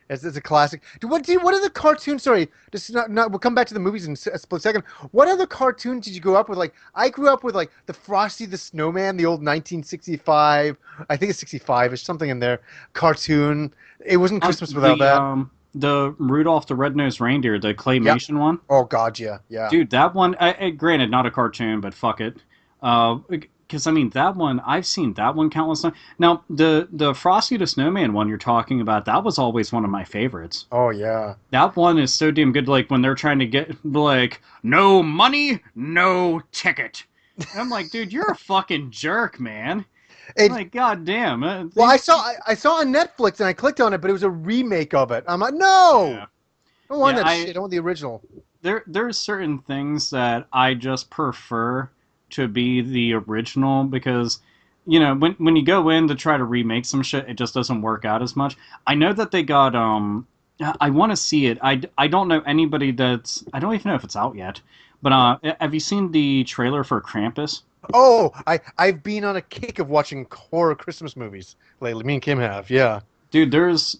It's a classic. What are the cartoons? Sorry, just not. We'll come back to the movies in a split second. What other cartoons did you grow up with? Like I grew up with like the Frosty the Snowman, the old 1965. I think it's 65 or something in there. Cartoon. It wasn't Christmas without that. The Rudolph the Red-Nosed Reindeer, the Yep. claymation one. Oh God, yeah, yeah. Dude, that one, granted, not a cartoon, but fuck it. Because I mean, that one, I've seen that one countless times. Now, the Frosty the Snowman one you're talking about, that was always one of my favorites. Oh yeah. That one is so damn good. Like when they're trying to get like, no money, no ticket. And I'm like, dude, you're a fucking jerk, man. It, Like, goddamn. well, I saw on Netflix and I clicked on it, but it was a remake of it. I'm like, no, Yeah. I don't want Yeah, that shit. I want the original. There's certain things that I just prefer to be the original because when you go in to try to remake some shit, it just doesn't work out as much. I know that they got I want to see it. I don't know anybody that's I don't even know if it's out yet. But have you seen the trailer for Krampus? Oh, I've been on a kick of watching horror Christmas movies lately. Me and Kim have, yeah. Dude, there's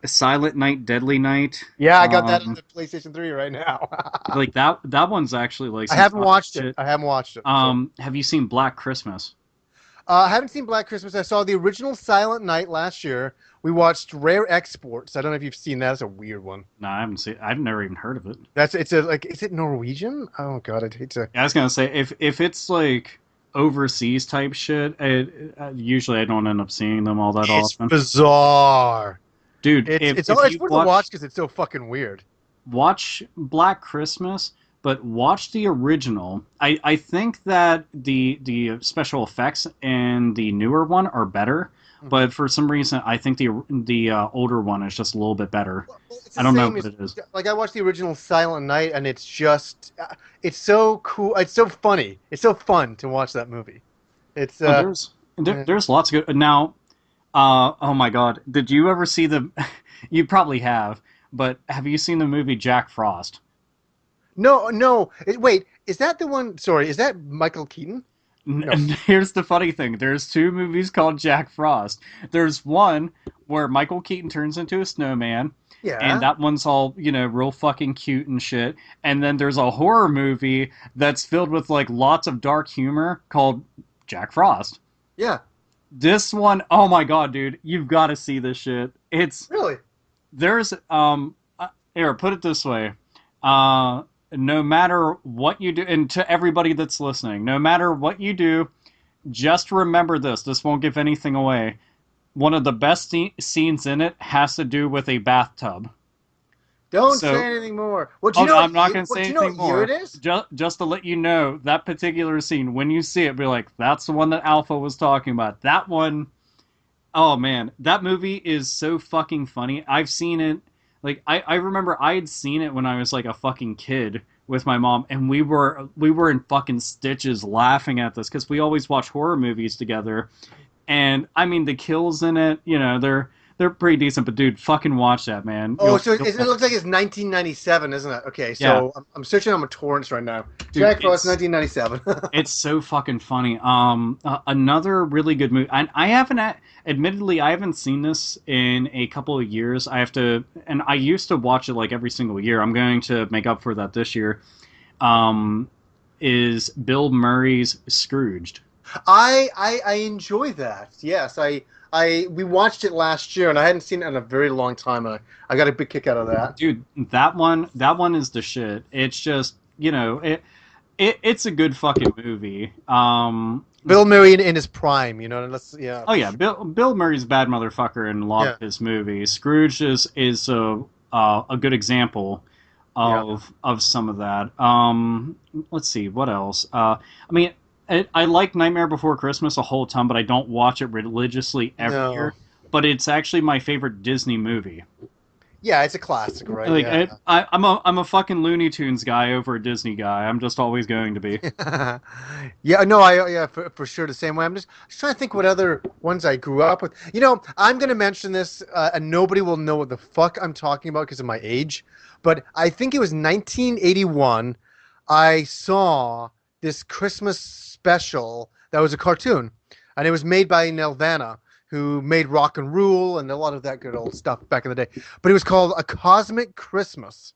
Silent Night, Deadly Night. Yeah, I got that on the PlayStation 3 right now. Like that one's actually like I some haven't fucking watched it. shit. I haven't watched it. So. Have you seen Black Christmas? I haven't seen Black Christmas. I saw the original Silent Night last year. We watched Rare Exports. I don't know if you've seen that. It's a weird one. No, I haven't seen. I've never even heard of it. Is it Norwegian? Oh God, I'd hate to. Yeah, I was gonna say if it's like overseas type shit, usually I don't end up seeing them all that It's often. bizarre. Dude, It's if worth you to watch because it's so fucking weird. watch Black Christmas, but watch the original. I think that the special effects in the newer one are better, but for some reason I think the older one is just a little bit better. Well, it's I the don't know same what as- it is. Like I watched the original Silent Night, and it's just, it's so cool. It's so funny. It's so fun to watch that movie. It's Oh, there's lots of good now. Oh my God, did you ever see the? You probably have, but have you seen the movie Jack Frost? no. Wait, is that the one? Sorry, is that Michael Keaton? No. And here's the funny thing: there's two movies called Jack Frost. There's one where Michael Keaton turns into a snowman, Yeah. and that one's all real fucking cute and shit. And then there's a horror movie that's filled with like lots of dark humor called Jack Frost. Yeah. This one, oh my God, dude, you've got to see this shit. Really? There's here, put it this way. No matter what you do, and to everybody that's listening, no matter what you do, just remember this. This won't give anything away. One of the best scenes in it has to do with a bathtub. Don't So- say anything more. Well, do you know I'm not going to say do you know anything what year more. it is? Just to let you know, that particular scene, when you see it, be like, that's the one that Alpha was talking about. That one, oh man, that movie is so fucking funny. I've seen it, like, I remember I had seen it when I was like a fucking kid with my mom, and we were in fucking stitches laughing at this, because we always watch horror movies together. And, I mean, the kills in it, they're pretty decent, but dude, fucking watch that, man. Oh, so it looks like it's 1997, isn't it? Okay, so I'm searching on my torrents right now. Jack Frost, 1997. It's so fucking funny. Another really good movie. I haven't, admittedly, I haven't seen this in a couple of years. And I used to watch it like every single year. I'm going to make up for that this year. Is Bill Murray's Scrooged. I enjoy that. Yes, we watched it last year, and I hadn't seen it in a very long time. I got a big kick out of that. Dude, that one is the shit. It's just, it's a good fucking movie. Bill Murray in his prime, yeah. Oh yeah, Bill Murray's a bad motherfucker in a lot of his movies. Scrooge is a good example of some of that. Let's see, what else? I mean, I like Nightmare Before Christmas a whole ton, but I don't watch it religiously every year. But it's actually my favorite Disney movie. Yeah, it's a classic, right? Like yeah. I'm a fucking Looney Tunes guy over a Disney guy. I'm just always going to be. Yeah, no, for sure the same way. I'm just trying to think what other ones I grew up with. I'm going to mention this, and nobody will know what the fuck I'm talking about because of my age. But I think it was 1981. I saw this Christmas special that was a cartoon, and it was made by Nelvana. who made Rock and Rule and a lot of that good old stuff back in the day. But it was called A Cosmic Christmas.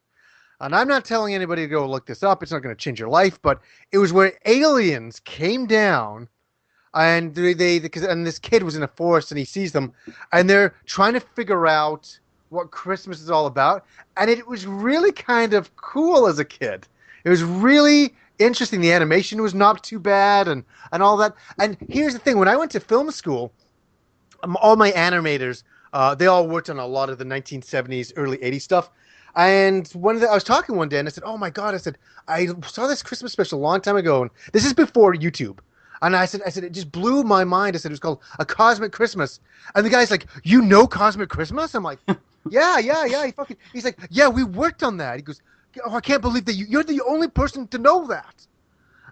And I'm not telling anybody to go look this up. It's not going to change your life, but it was where aliens came down and and this kid was in a forest and he sees them and they're trying to figure out what Christmas is all about. And it was really kind of cool as a kid. It was really interesting. The animation was not too bad and all that. And here's the thing. When I went to film school, all my animators, they all worked on a lot of the 1970s, early 80s stuff. And I was talking one day and I said, oh my God, I saw this Christmas special a long time ago. And this is before YouTube. And I said, it just blew my mind. I said, it was called A Cosmic Christmas. And the guy's like, you know Cosmic Christmas? I'm like, yeah. He's like, yeah, we worked on that. He goes, oh, I can't believe that you're the only person to know that.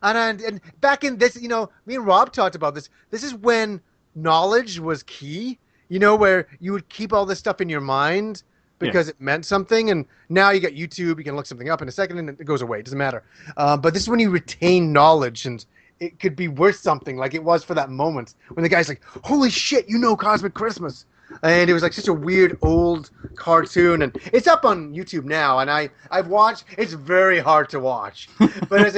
And back in this, me and Rob talked about this. This is when knowledge was key, where you would keep all this stuff in your mind because it meant something. And now you got YouTube, you can look something up in a second and it goes away. It doesn't matter. But this is when you retain knowledge and it could be worth something like it was for that moment when the guy's like, holy shit, Cosmic Christmas. And it was like such a weird old cartoon, and it's up on YouTube now. And I've watched. It's very hard to watch, but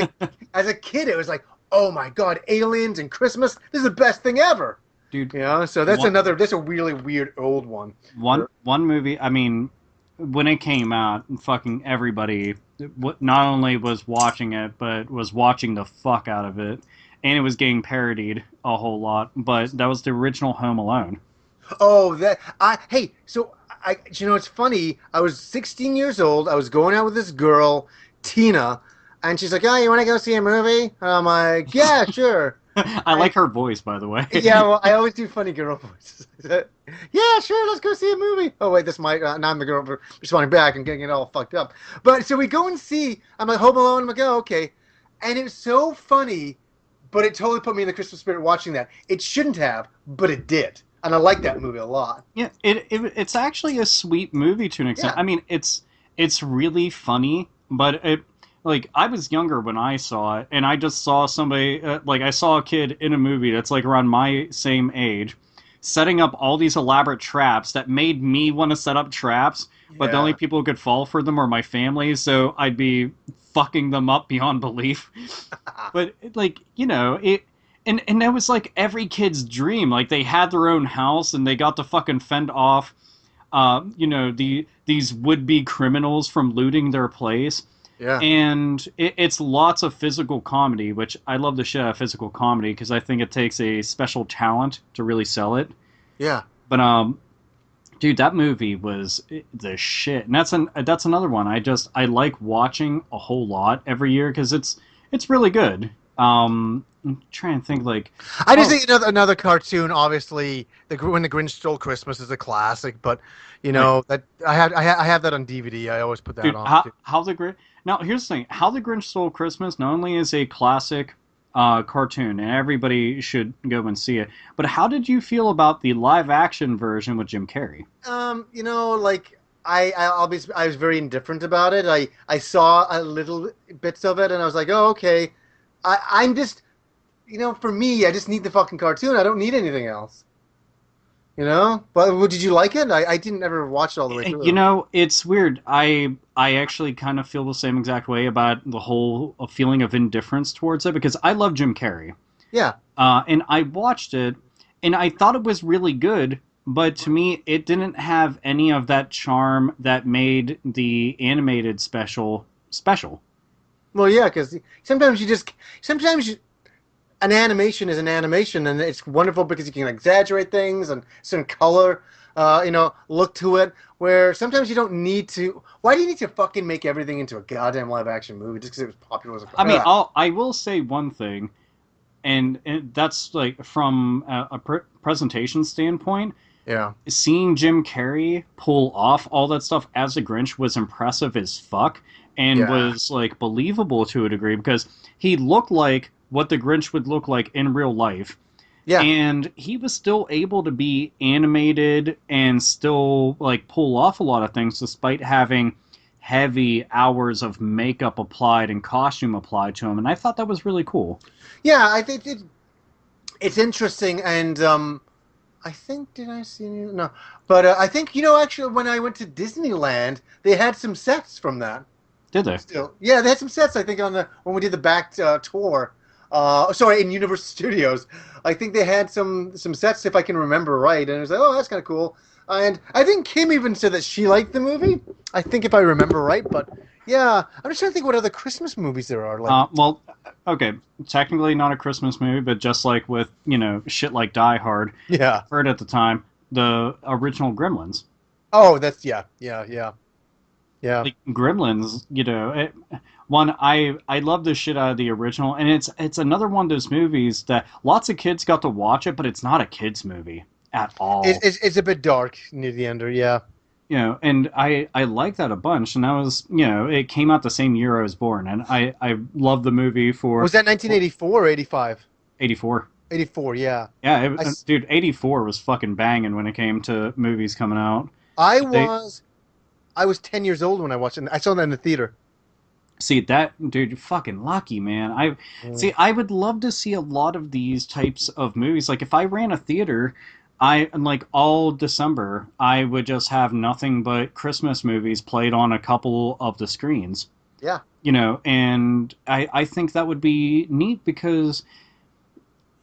as a kid, it was like, oh my God, aliens and Christmas. This is the best thing ever, dude. So that's That's a really weird old one. One movie. I mean, when it came out, fucking everybody not only was watching it, but was watching the fuck out of it, and it was getting parodied a whole lot. But that was the original Home Alone. Oh, it's funny. I was 16 years old. I was going out with this girl, Tina, and she's like, "Oh, you want to go see a movie?" And I'm like, "Yeah, sure." I like her voice, by the way. Yeah, well, I always do funny girl voices. Yeah, sure, let's go see a movie. Oh wait, this might now I'm the girl responding back and getting it all fucked up. But so we go and see. I'm like, Home Alone. I'm like, oh, okay, and it was so funny, but it totally put me in the Christmas spirit watching that. It shouldn't have, but it did. And I like that movie a lot. Yeah, it's actually a sweet movie to an extent. Yeah. I mean, it's really funny, but I was younger when I saw it, and I just saw somebody I saw a kid in a movie that's like around my same age, setting up all these elaborate traps that made me want to set up traps, but the only people who could fall for them were my family, so I'd be fucking them up beyond belief. But it. And that was like every kid's dream. Like they had their own house and they got to fucking fend off, these would-be criminals from looting their place. Yeah. And it's lots of physical comedy, which I love the shit out of physical comedy because I think it takes a special talent to really sell it. Yeah. But dude, that movie was the shit, and that's another one. I like watching a whole lot every year because it's really good. I'm trying to think I just think another cartoon. Obviously, When the Grinch Stole Christmas is a classic, but that I have that on DVD. I always put that on. How the Grinch. Now here's the thing: How the Grinch Stole Christmas not only is a classic cartoon, and everybody should go and see it. But how did you feel about the live action version with Jim Carrey? I was very indifferent about it. I saw a little bits of it, and I was like, oh, okay. I'm just, for me, I just need the fucking cartoon. I don't need anything else. But did you like it? I didn't ever watch it all the way through. It's weird. I actually kind of feel the same exact way about the whole feeling of indifference towards it because I love Jim Carrey. Yeah. And I watched it, and I thought it was really good, but to me, it didn't have any of that charm that made the animated special. Well, yeah, because sometimes an animation is an animation, and it's wonderful because you can exaggerate things and certain color, look to it. Where sometimes you don't need to. Why do you need to fucking make everything into a goddamn live action movie just because it was popular as a? I mean, I will say one thing, and that's from a presentation standpoint. Yeah. Seeing Jim Carrey pull off all that stuff as a Grinch was impressive as fuck. And was believable to a degree because he looked like what the Grinch would look like in real life. Yeah. And he was still able to be animated and still pull off a lot of things despite having heavy hours of makeup applied and costume applied to him. And I thought that was really cool. Yeah, I think it's interesting, and I think did I see any? No, but I think actually when I went to Disneyland, they had some sets from that. Did they? Still, yeah, they had some sets. I think on the when we did the back tour. Sorry, in Universal Studios, I think they had some sets if I can remember right, and it was like, oh, that's kind of cool. And I think Kim even said that she liked the movie. I think if I remember right, but yeah, I'm just trying to think what other Christmas movies there are. Like, Well, okay, technically not a Christmas movie, but just like with shit like Die Hard, yeah. heard at the time the original Gremlins. Oh, that's yeah. Like Gremlins, one I love the shit out of the original, and it's another one of those movies that lots of kids got to watch it, but it's not a kids movie at all. It's a bit dark near the end, or yeah. And I like that a bunch, and that was it came out the same year I was born, and I love the movie for Was that 1984 or 85? 84. 84, yeah. Yeah, I, s- dude, 84 was fucking banging when it came to movies coming out. I They was I was 10 years old when I watched it. I saw that in the theater. See that, dude, you're fucking lucky, man. Mm. I would love to see a lot of these types of movies. Like if I ran a theater, I like all December, I would just have nothing but Christmas movies played on a couple of the screens. Yeah. And I think that would be neat because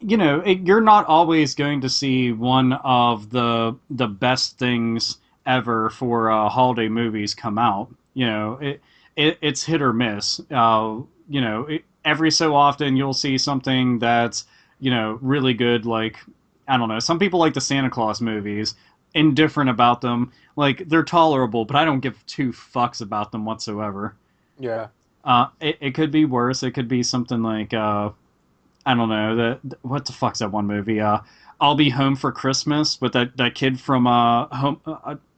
you're not always going to see one of the best things ever for holiday movies come out. It's hit or miss. Every so often you'll see something that's really good. Like I don't know, some people like the Santa Claus movies. Indifferent about them, like they're tolerable, but I don't give two fucks about them whatsoever. Yeah. It could be worse. It could be something like I don't know. What the fuck's that one movie? I'll Be Home for Christmas with that kid from Home.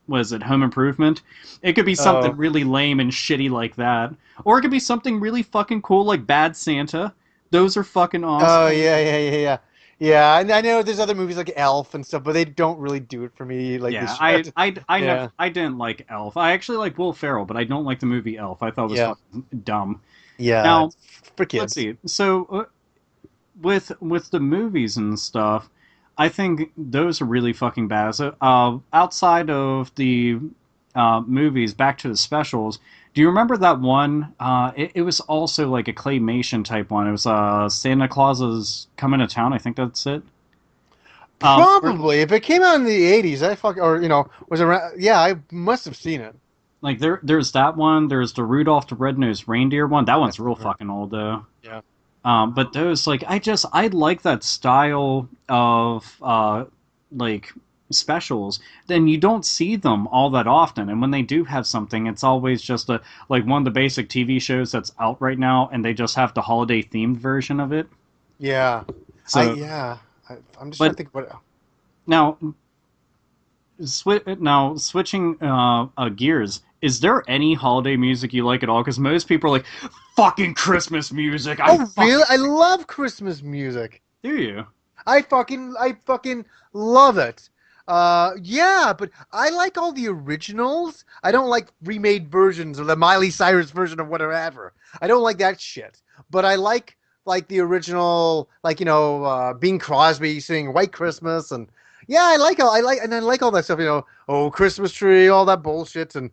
Was it Home Improvement? It could be something Oh. really lame and shitty like that, or it could be something really fucking cool like Bad Santa. Those are fucking Oh awesome. yeah. Yeah, and I know there's other movies like Elf and stuff, but they don't really do it for me like they Yeah, should. Yeah. I didn't like Elf. I actually like Will Ferrell, but I don't like the movie Elf. I thought it was Yeah. fucking dumb. Yeah. Now It's for let's kids. see. So with the movies and stuff, I think those are really fucking bad. So, outside of the movies, back to the specials. Do you remember that one? It was also like a claymation type one. It was Santa Claus is coming to town. I think that's it. Where, Probably. If it came out in the 80s, I fuck or was around yeah, I must have seen it. like there's that one. There's the Rudolph the Red-Nosed Reindeer one. That one's That's real right. fucking old though. Yeah. But those like I like that style of like specials. Then you don't see them all that often, and when they do have something, it's always just a like one of the basic TV shows that's out right now, and they just have the holiday themed version of it. Yeah. So, Yeah. I'm just trying to but think what now switching gears. Is there any holiday music you like at all? Because most people are like, "Fucking Christmas music." I Oh, fucking really? I love Christmas music. do you. I fucking love it. Yeah, but I like all the originals. I don't like remade versions or the Miley Cyrus version of whatever. I don't like that shit. But I like the original, like Bing Crosby singing White Christmas, and yeah, I like all that stuff. Oh, Christmas tree, all that bullshit, and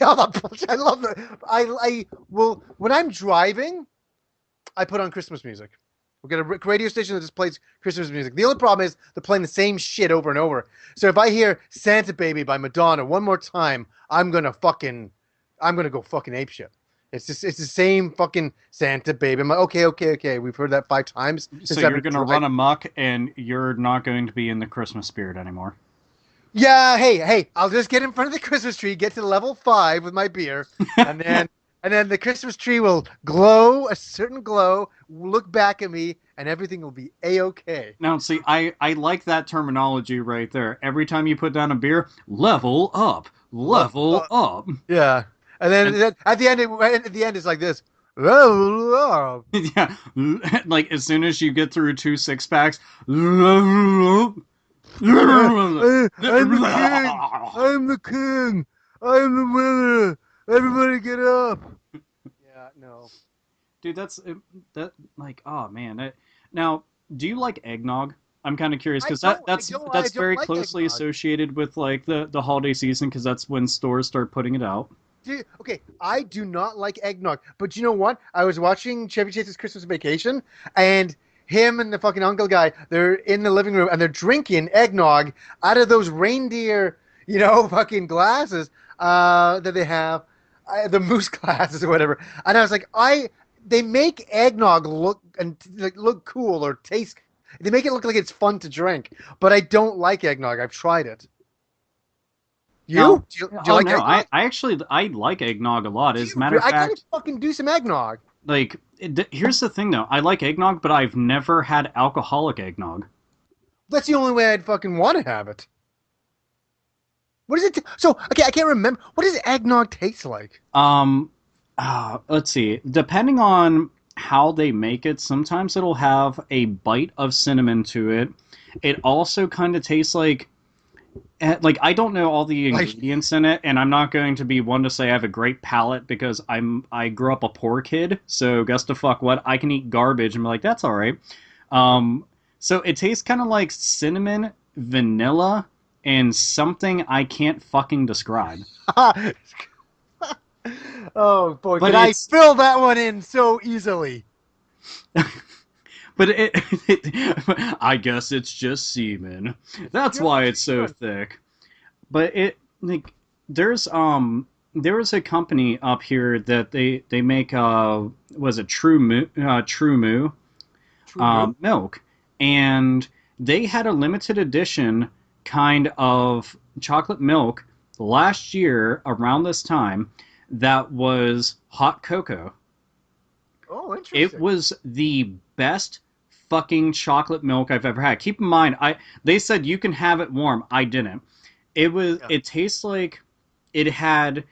yeah, all that bullshit. I love that. I will when I'm driving, I put on Christmas music. We'll get a radio station that just plays Christmas music. The only problem is they're playing the same shit over and over. So if I hear Santa Baby by Madonna one more time, I'm gonna go fucking apeshit. It's the same fucking Santa Baby. I'm like, okay. We've heard that 5 times So since I've you're been gonna run driving. amok, and you're not going to be in the Christmas spirit anymore. Yeah, hey, I'll just get in front of the Christmas tree, get to level 5 with my beer, and then the Christmas tree will glow a certain glow, look back at me, and everything will be a-okay. Now, see, I like that terminology right there. Every time you put down a beer, level up, Love, level up. yeah. And And then at the end it's like this. Level up. yeah, like as soon as you get through 2 6 packs, level up. I'm the king. I'm the king. I'm the winner. Everybody get up. Yeah, no. Dude, that's that like oh man. Now, do you like eggnog? I'm kind of curious I because don't, that's I that's don't very like closely eggnog. associated with like the holiday season because that's when stores start putting it out. Dude, okay, I do not like eggnog, but you know what? I was watching Chevy Chase's Christmas Vacation, and him and the fucking uncle guy, they're in the living room and they're drinking eggnog out of those reindeer, fucking glasses that they have, the moose glasses or whatever. And I was like, they make eggnog look and like look cool or taste. They make it look like it's fun to drink, but I don't like eggnog. I've tried it. Now, You? Do you oh like no, eggnog? I actually I like eggnog a lot. As a matter of I gotta fact, fucking do some eggnog. like here's the thing though, I like eggnog, but I've never had alcoholic eggnog. That's the only way I'd fucking want to have it. What is it? So, okay, I can't remember. What does eggnog taste like? Um, let's see. Depending on how they make it, sometimes it'll have a bite of cinnamon to it. It also kind of tastes like I don't know all the Like, ingredients in it, and I'm not going to be one to say I have a great palate because I grew up a poor kid, so guess the fuck what, I can eat garbage and be like that's all right. Um, so it tastes kind of like cinnamon, vanilla, and something I can't fucking describe. oh boy, But could I it's fill that one in so easily? but I guess it's just semen. That's why it's so thick. But it like there's a company up here that they make was it True Moo True Moo. milk, and they had a limited edition kind of chocolate milk last year around this time that was hot cocoa. Oh, It interesting. was the best fucking chocolate milk I've ever had. Keep in mind, I they said you can have it warm. I didn't. Yeah. It tastes like it had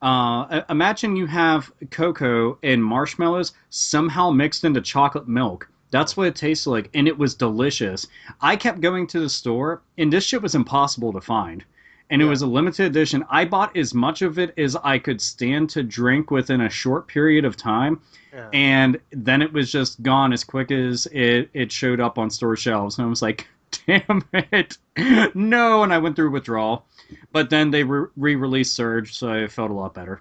imagine you have cocoa and marshmallows somehow mixed into chocolate milk. That's Oh. what it tasted like, and it was delicious. I kept going to the store, and this shit was impossible to find. And it Yeah. was a limited edition. I bought as much of it as I could stand to drink within a short period of time, Yeah. and then it was just gone as quick as it showed up on store shelves. And I was like, damn it, no! And I went through withdrawal. But then they re-released Surge, so I felt a lot better.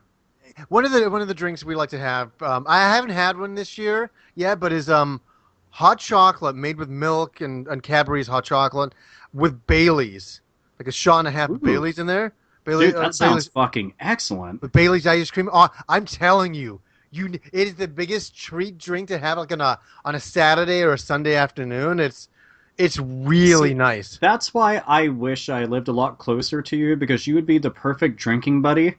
One of the drinks we like to have. I haven't had one this year yet, but is hot chocolate made with milk and Cadbury's hot chocolate with Bailey's, like a shot and a half of Ooh, Bailey's in there. dude, that sounds Bailey's fucking excellent. with Bailey's ice cream. Oh, I'm telling you, it is the biggest treat drink to have like on a Saturday or a Sunday afternoon. It's really See, nice. that's why I wish I lived a lot closer to you because you would be the perfect drinking buddy.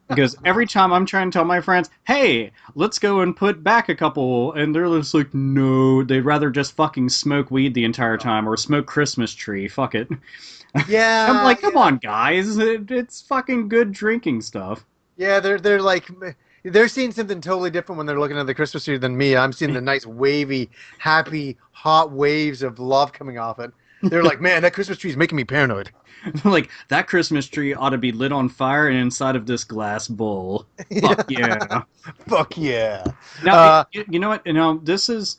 Because every time I'm trying to tell my friends, hey, let's go and put back a couple, and they're just like, no, they'd rather just fucking smoke weed the entire time or smoke Christmas tree. Fuck it. I'm Yeah, like, come on, guys. It's fucking good drinking stuff. yeah. They're like they're seeing something totally different when they're looking at the Christmas tree than me. I'm seeing the nice wavy, happy, hot waves of love coming off it. They're like, man, that Christmas tree is making me paranoid. Like, that Christmas tree ought to be lit on fire and inside of this glass bowl. Fuck yeah. Fuck yeah. Now, Uh, you know what? You know, this is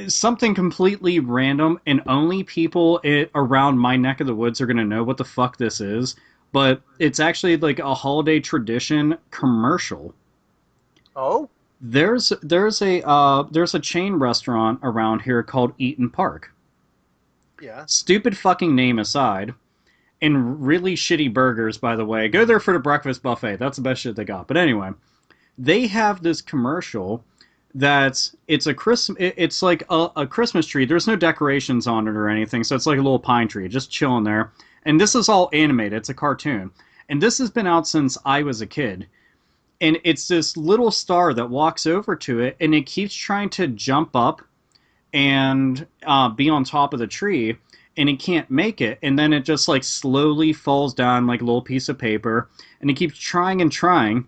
something completely random, and only people around my neck of the woods are going to know what the fuck this is. But it's actually like a holiday tradition commercial. oh, There's a chain restaurant around here called Eaton Park. yeah. Stupid fucking name aside, and really shitty burgers, by the way. Go there for the breakfast buffet. That's the best shit they got. But anyway, they have this commercial it's like a Christmas tree. There's no decorations on it or anything, so it's like a little pine tree just chilling there. And this is all animated. It's a cartoon. And this has been out since I was a kid. And it's this little star that walks over to it, and it keeps trying to jump up and be on top of the tree, and it can't make it. And then it just like slowly falls down like a little piece of paper, and it keeps trying and trying.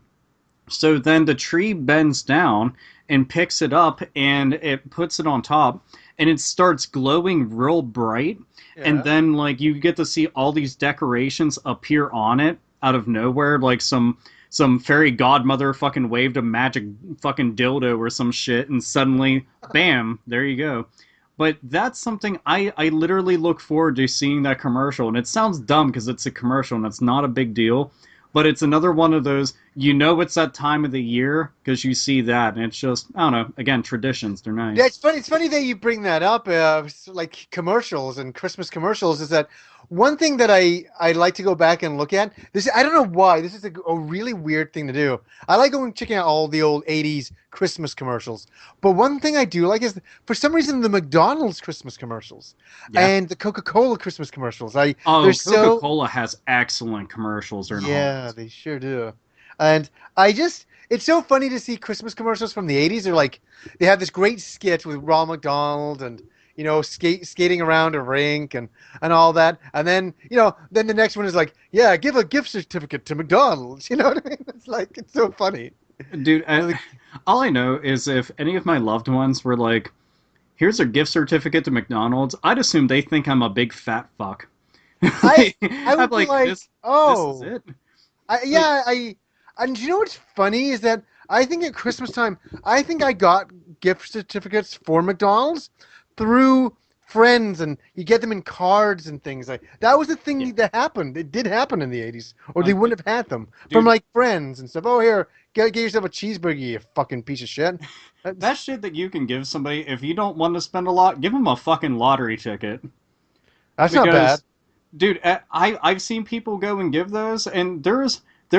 So then the tree bends down and picks it up, and it puts it on top, and it starts glowing real bright. And Yeah. then like you get to see all these decorations appear on it out of nowhere, like some fairy godmother fucking waved a magic fucking dildo or some shit, and suddenly, bam, there you go. But that's something I literally look forward to seeing that commercial. And it sounds dumb because it's a commercial and it's not a big deal. But it's another one of those, it's that time of the year because you see that. And it's just, I don't know, again, traditions, they're nice. Yeah, it's funny. It's funny that you bring that up. Like commercials and Christmas commercials, is that one thing that I like to go back and look at. This I don't know why. This is a really weird thing to do. I like going checking out all the old '80s Christmas commercials. But one thing I do like is for some reason the McDonald's Christmas commercials Yeah. and the Coca-Cola Christmas commercials. Oh, They're so Coca-Cola has excellent commercials during the yeah, holidays. they sure do. And it's so funny to see Christmas commercials from the '80s. They're like, they have this great skit with Ronald McDonald and, skating around a rink and all that. And then, then the next one is like, yeah, give a gift certificate to McDonald's. You know what I mean? It's so funny. Dude, Really- all I know is if any of my loved ones were like, here's a gift certificate to McDonald's, I'd assume they think I'm a big fat fuck. I I'm would be like, this oh, is it? And you know what's funny is that I think at Christmas time, I think I got gift certificates for McDonald's through friends, and you get them in cards and things like that. Was the thing Yeah. that happened. It did happen in the '80s, or they Like, wouldn't have had them dude. from like friends and stuff. Oh, here, get yourself a cheeseburger, you fucking piece of shit. That shit that you can give somebody, if you don't want to spend a lot, give them a fucking lottery ticket. That's not Because, bad. dude, I've seen people go and give those, and there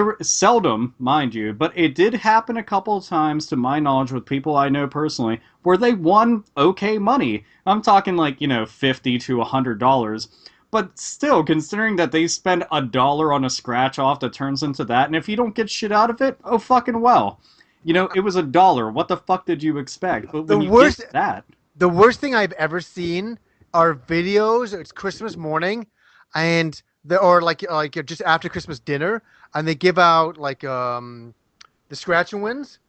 were seldom, mind you, but it did happen a couple of times, to my knowledge, with people I know personally, where they won okay money. I'm talking like $50 to $100, but still, considering that they spend $1 on a scratch off that turns into that, and if you don't get shit out of it, oh fucking well. It was $1. What the fuck did you expect? But The when you worst, get that, the worst thing I've ever seen are videos. It's Christmas morning, and or like just after Christmas dinner, and they give out like the scratch and wins,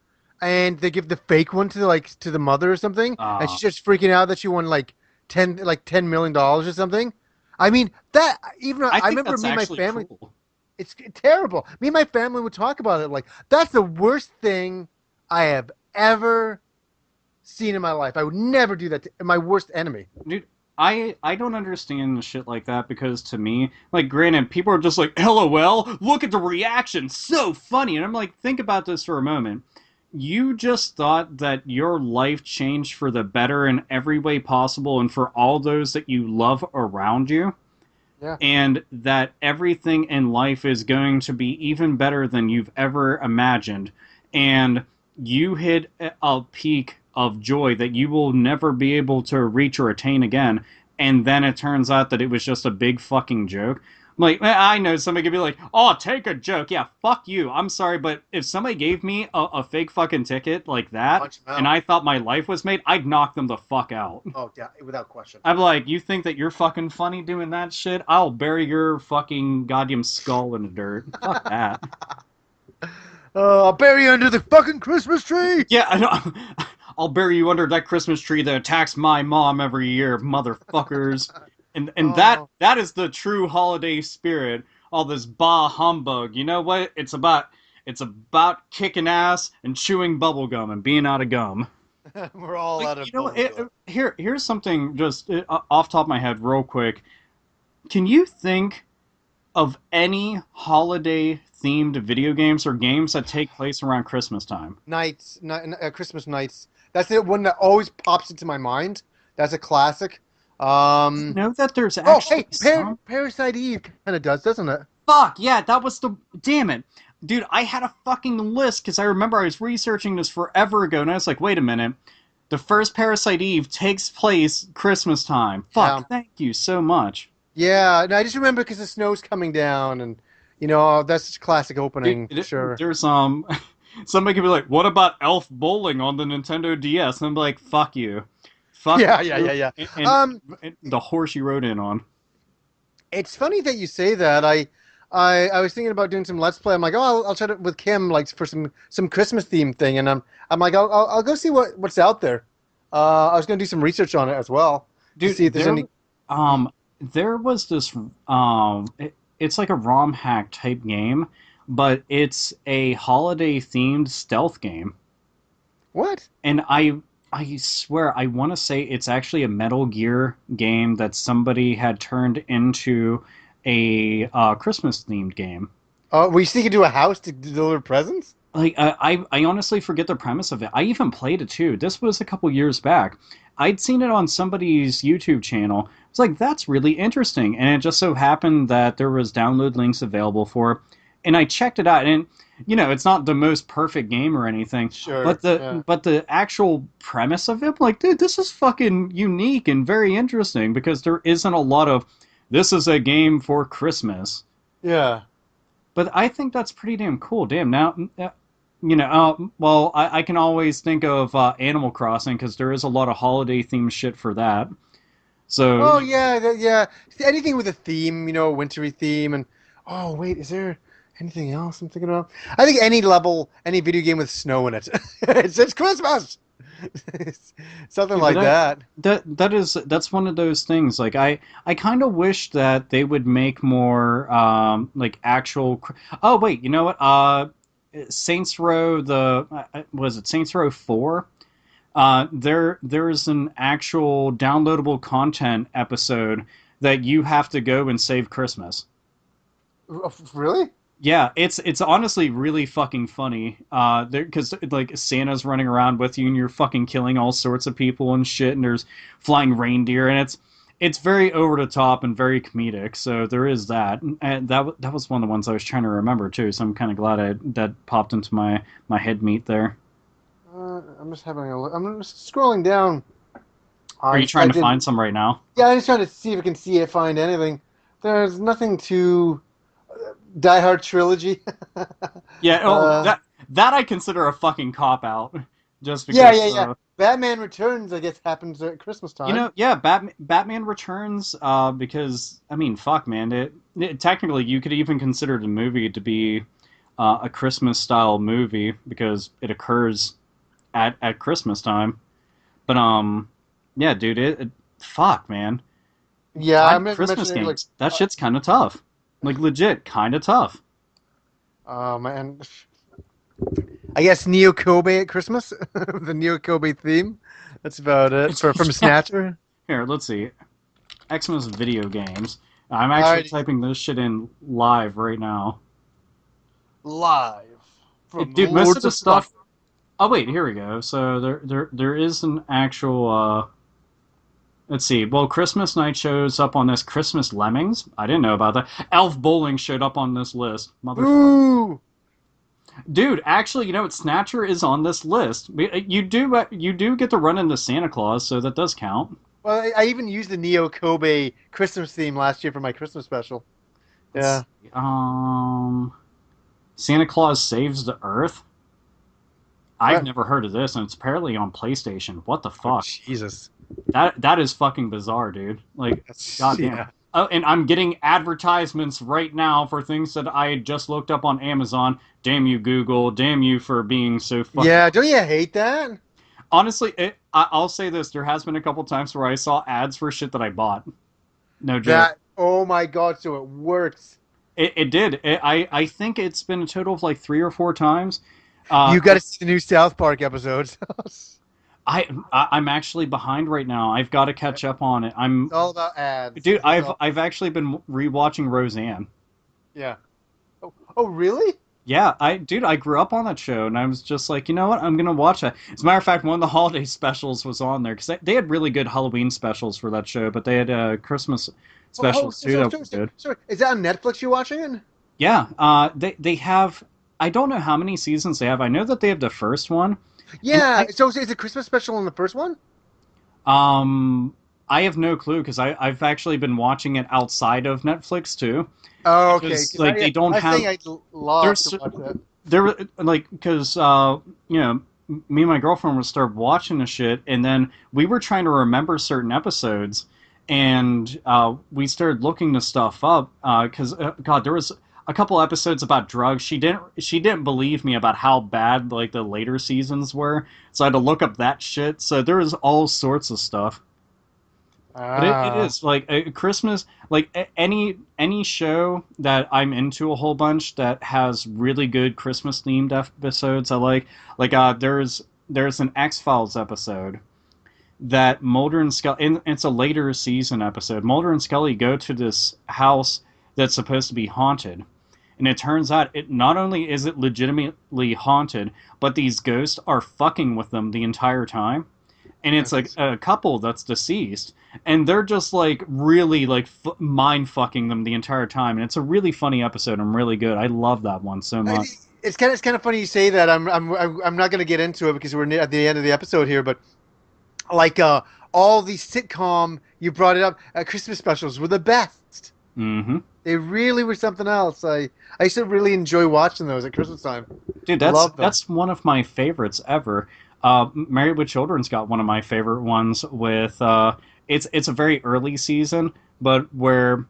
and they give the fake one to the mother or something, and she's just freaking out that she won like $10 million or something. I mean that even I I think remember that's me and my actually family. cool. It's terrible. Me and my family would talk about it like that's the worst thing I have ever seen in my life. I would never do that to my worst enemy. Dude, I don't understand shit like that because to me, like, granted, people are just like, LOL, look at the reaction, so funny. And I'm like, think about this for a moment. You just thought that your life changed for the better in every way possible and for all those that you love around you, Yeah. and that everything in life is going to be even better than you've ever imagined. And you hit a peak of joy that you will never be able to reach or attain again. And then it turns out that it was just a big fucking joke. Like, I know somebody could be like, oh, take a joke. Yeah, fuck you. I'm sorry, but if somebody gave me a fake fucking ticket like that, Punch 'em out. and I thought my life was made, I'd knock them the fuck out. Oh, yeah, without question. I'm like, you think that you're fucking funny doing that shit? I'll bury your fucking goddamn skull in the dirt. Fuck that. I'll bury you under the fucking Christmas tree. Yeah, I know. I'll bury you under that Christmas tree that attacks my mom every year, motherfuckers. And Oh. that is the true holiday spirit. All this bah humbug. You know what? It's about kicking ass and chewing bubblegum and being out of gum. We're all out of Here's something just off the top of my head real quick. Can you think of any holiday themed video games or games that take place around Christmas time? Christmas nights. That's the one that always pops into my mind. That's a classic. You know that there's Oh, actually hey, some... Parasite Eve kind of does, doesn't it? Fuck, yeah, that was the... Damn it. Dude, I had a fucking list because I remember I was researching this forever ago and I was like, wait a minute. The first Parasite Eve takes place Christmas time. Fuck, Yeah. thank you so much. Yeah, no, I just remember because the snow's coming down, and that's just classic opening for sure. There's somebody could be like, what about Elf Bowling on the Nintendo DS? And I'm like, fuck you. Fuck Yeah, you. yeah. And the horse you rode in on. It's funny that you say that. I was thinking about doing some Let's Play. I'm like, oh, I'll try to with Kim like for some Christmas theme thing, and I'm like, I'll go see what's out there. I was gonna do some research on it as well Dude, to see if there's any. There was this it's like a ROM hack type game, but it's a holiday themed stealth game. What? And I swear, I want to say it's actually a Metal Gear game that somebody had turned into a Christmas themed game. Were you sneak into a house to deliver presents? Like I honestly forget the premise of it. I even played it too. This was a couple years back. I'd seen it on somebody's YouTube channel. It's like that's really interesting, and it just so happened that there was download links available for it, and I checked it out. And it's not the most perfect game or anything, Sure. but the Yeah. but the actual premise of it, like, dude, this is fucking unique and very interesting because there isn't a lot of this is a game for Christmas. Yeah. But I think that's pretty damn cool. Damn, now, well, I can always think of Animal Crossing because there is a lot of holiday themed shit for that. So, Oh yeah, yeah. Anything with a theme, wintry theme, and oh wait, is there anything else I'm thinking of? I think any level, any video game with snow in it. It's Christmas. Something yeah, but like that. that's one of those things. Like I kind of wish that they would make more like actual. Oh wait, you know what? Saints Row was it Saints Row 4? There's an actual downloadable content episode that you have to go and save Christmas. Really? Yeah, it's honestly really fucking funny. Because like Santa's running around with you and you're fucking killing all sorts of people and shit, and there's flying reindeer, and it's very over the top and very comedic. So there is that, and that was one of the ones I was trying to remember too. So I'm kind of glad that popped into my head meat there. I'm just having a look. I'm just scrolling down. Are you trying to find some right now? Yeah, I'm just trying to see if I can find anything. There's nothing to Die Hard trilogy. Yeah, Uh, that I consider a fucking cop out, just yeah, because. yeah, yeah. Batman Returns, I guess, happens at Christmas time. Yeah, Batman Returns. Because I mean, fuck, man. Technically, you could even consider the movie to be a Christmas style movie because it occurs at Christmas time. But yeah, dude, fuck, man. Yeah, Why I'm Christmas mentioning games? That shit's kind of tough. Like legit, kind of tough. oh man. I guess Neo Kobe at Christmas, the Neo Kobe theme. That's about it from Snatcher. Here, let's see. Xmas video games. I'm actually Alrighty. typing this shit in live right now. Live from Dude, most of Lords the of stuff. Oh wait, here we go. So there is an actual. Let's see. Well, Christmas Night shows up on this. Christmas Lemmings. I didn't know about that. Elf Bowling showed up on this list. Motherfucker. Ooh. Dude, actually, you know what? Snatcher is on this list. You do get to run into Santa Claus, so that does count. Well, I even used the Neo Kobe Christmas theme last year for my Christmas special. Yeah. Let's see. Santa Claus Saves the Earth. I've What? never heard of this, and it's apparently on PlayStation. What the Oh, fuck? Jesus. That is fucking bizarre, dude. Like, goddamn. Yeah. Oh, and I'm getting advertisements right now for things that I just looked up on Amazon. Damn you, Google. Damn you for being so fucking... Yeah, don't you hate that? Honestly, I'll say this. There has been a couple times where I saw ads for shit that I bought. No joke. Oh my God, so it works. It did. I think it's been a total of like 3 or 4 times. You got to see the new South Park episodes. I'm actually behind right now. I've got to catch up on it. It's all about ads. Dude, It's all- I've actually been rewatching Roseanne. Yeah. Oh, really? Yeah, I grew up on that show, and I was just like, you know what, I'm gonna watch that. As a matter of fact, one of the holiday specials was on there because they had really good Halloween specials for that show, but they had Christmas specials too that were good. Sorry, is that on Netflix you're watching it? Yeah, they have. I don't know how many seasons they have. I know that they have the first one. Yeah. So is it Christmas special in the first one? I have no clue because I've actually been watching it outside of Netflix too. Oh, okay. Because, like, they don't I have. think I'd love There's to watch that. There were like because me and my girlfriend would start watching the shit, and then we were trying to remember certain episodes, and we started looking the stuff up because God, there was a couple episodes about drugs. She didn't believe me about how bad like the later seasons were, so I had to look up that shit. So there was all sorts of stuff. But it is like Christmas, like any show that I'm into a whole bunch that has really good Christmas themed episodes. I like there's there's an X-Files episode that Mulder and Scully, and it's a later season episode. Mulder and Scully go to this house that's supposed to be haunted. And it turns out it not only is it legitimately haunted, but these ghosts are fucking with them the entire time. And it's like a couple that's deceased, and they're just like really like mind fucking them the entire time. And it's a really funny episode and really good. I love that one so much. It's kind of funny you say that. I'm not going to get into it because we're at the end of the episode here, but like all these sitcom, you brought it up, Christmas specials were the best. Mm-hmm. They really were something else. I used to really enjoy watching those at Christmas time. Dude, that's one of my favorites ever. Married with Children's got one of my favorite ones with it's a very early season, but where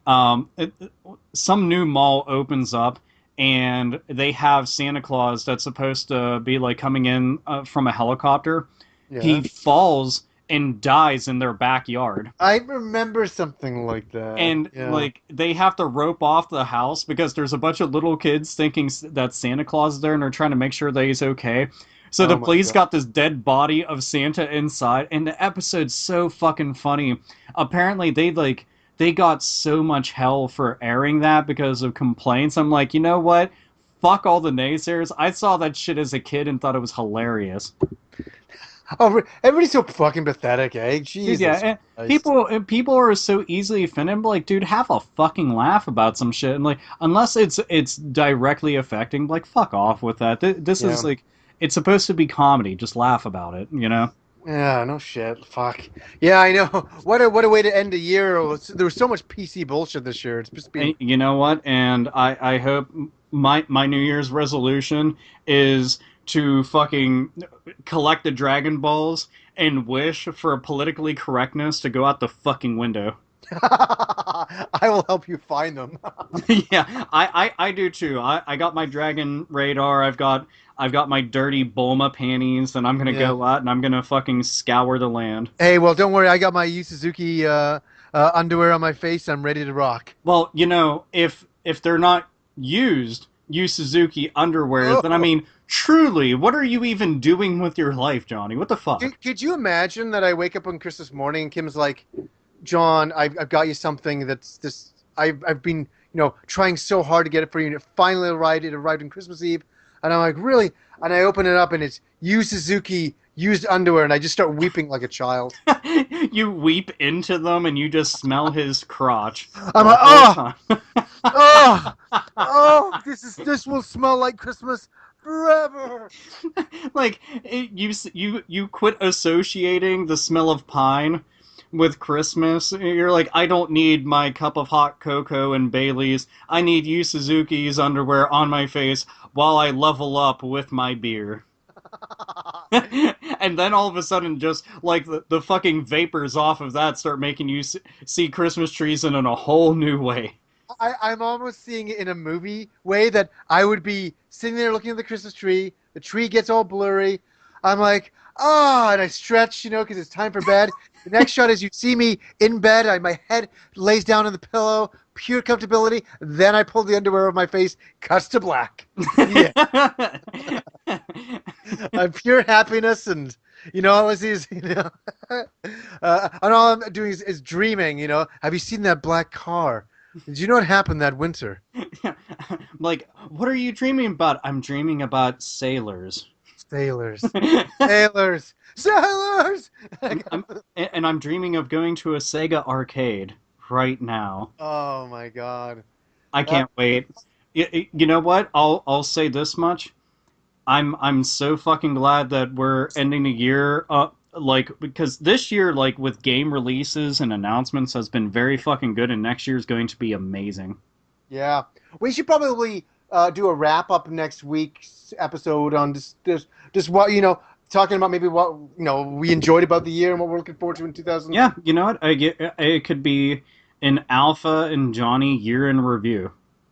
some new mall opens up and they have Santa Claus that's supposed to be like coming in from a helicopter. Yeah. He falls and dies in their backyard. I remember something like that. And like they have to rope off the house because there's a bunch of little kids thinking that Santa Claus is there and they're trying to make sure that he's okay. So the police got this dead body of Santa inside, and the episode's so fucking funny. Apparently they got so much hell for airing that because of complaints. I'm like, you know what? Fuck all the naysayers. I saw that shit as a kid and thought it was hilarious. Oh, everybody's so fucking pathetic, eh? Jesus. Yeah, people are so easily offended. I'm like, dude, have a fucking laugh about some shit, and like, unless it's directly affecting, like, fuck off with that. This is like, it's supposed to be comedy. Just laugh about it, you know? Yeah, no shit. Fuck. Yeah, I know. What a way to end a year. There was so much PC bullshit this year. It's just been... You know what? And I hope my New Year's resolution is to fucking collect the Dragon Balls and wish for a politically correctness to go out the fucking window. I will help you find them. Yeah, I do too. I got my Dragon Radar. I've got my dirty Bulma panties, and I'm gonna go out and I'm gonna fucking scour the land. Hey, well, don't worry. I got my Yu Suzuki underwear on my face. I'm ready to rock. Well, you know, if they're not used Yu Suzuki underwear, then I mean, truly, what are you even doing with your life, Johnny? What the fuck? Could you imagine that I wake up on Christmas morning and Kim's like, John, I've got you something that's this. I've been trying so hard to get it for you, and it finally arrived. It arrived on Christmas Eve, and I'm like, really? And I open it up, and it's Yu Suzuki used underwear, and I just start weeping like a child. You weep into them, and you just smell his crotch. I'm like, this will smell like Christmas forever. Like you quit associating the smell of pine with Christmas. You're like, I don't need my cup of hot cocoa and Bailey's. I need Yu Suzuki's underwear on my face while I level up with my beer. And then all of a sudden, just like the fucking vapors off of that start making you see Christmas trees in a whole new way. I'm almost seeing it in a movie way that I would be sitting there looking at the Christmas tree. The tree gets all blurry. I'm like, and I stretch, because it's time for bed. The next shot is you see me in bed. My head lays down on the pillow, pure comfortability. Then I pull the underwear over my face, cuts to black. Yeah. Pure happiness, and all I see is, and all I'm doing is dreaming. Have you seen that black car? Did you know what happened that winter? Like, what are you dreaming about? I'm dreaming about sailors. Sailors. Sailors. Sailors! And I'm dreaming of going to a Sega arcade right now. Oh my god. I can't wait. You know what? I'll say this much. I'm so fucking glad that we're ending the year because this year, like, with game releases and announcements has been very fucking good, and next year is going to be amazing. Yeah. We should probably do a wrap-up next week's episode on just what, talking about maybe what, we enjoyed about the year and what we're looking forward to in 2000. Yeah, you know what? It could be an Alpha and Johnny year in review.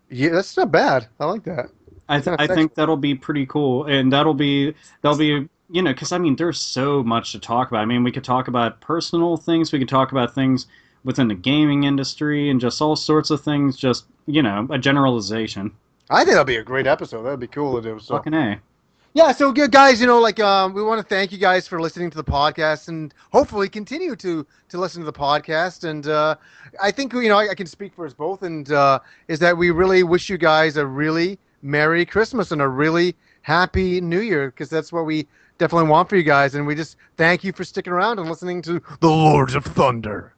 Yeah, that's not bad. I like that. I think that'll be pretty cool, and that'll be because there's so much to talk about. I mean, we could talk about personal things, we could talk about things within the gaming industry, and just all sorts of things. Just a generalization. I think that'll be a great episode. That'd be cool to do. So. Fucking A. Yeah, so good guys, we want to thank you guys for listening to the podcast and hopefully continue to listen to the podcast. And I think I can speak for us both, and is that we really wish you guys a really Merry Christmas and a really Happy New Year, because that's what we definitely want for you guys. And we just thank you for sticking around and listening to the Lords of Thunder.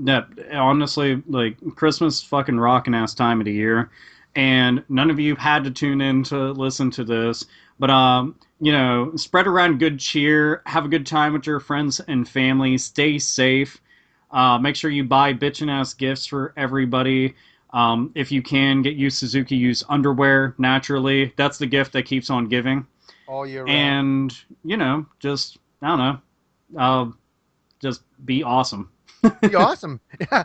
Yeah, honestly, like Christmas fucking rockin' ass time of the year, and none of you had to tune in to listen to this, but spread around good cheer, have a good time with your friends and family, stay safe, make sure you buy bitchin' ass gifts for everybody. If you can, get used Suzuki use underwear naturally. That's the gift that keeps on giving. All year And round. just I don't know, just be awesome. Be awesome. Yeah,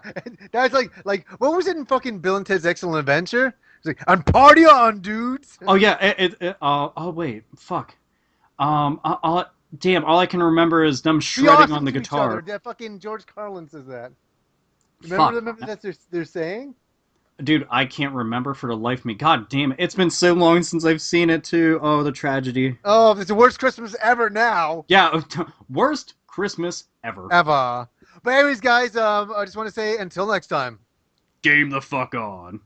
that's like what was it in fucking Bill and Ted's Excellent Adventure? It's like, and party on, dudes. Oh yeah, oh wait, fuck. Damn, all I can remember is them Be shredding awesome on the to each other. guitar. Yeah, fucking George Carlin says that. Fuck. Remember that they're saying? Dude, I can't remember for the life of me. God damn it. It's been so long since I've seen it too. Oh, the tragedy. Oh, it's the worst Christmas ever now. Yeah, worst Christmas ever. Ever. But anyways, guys, I just want to say until next time. Game the fuck on.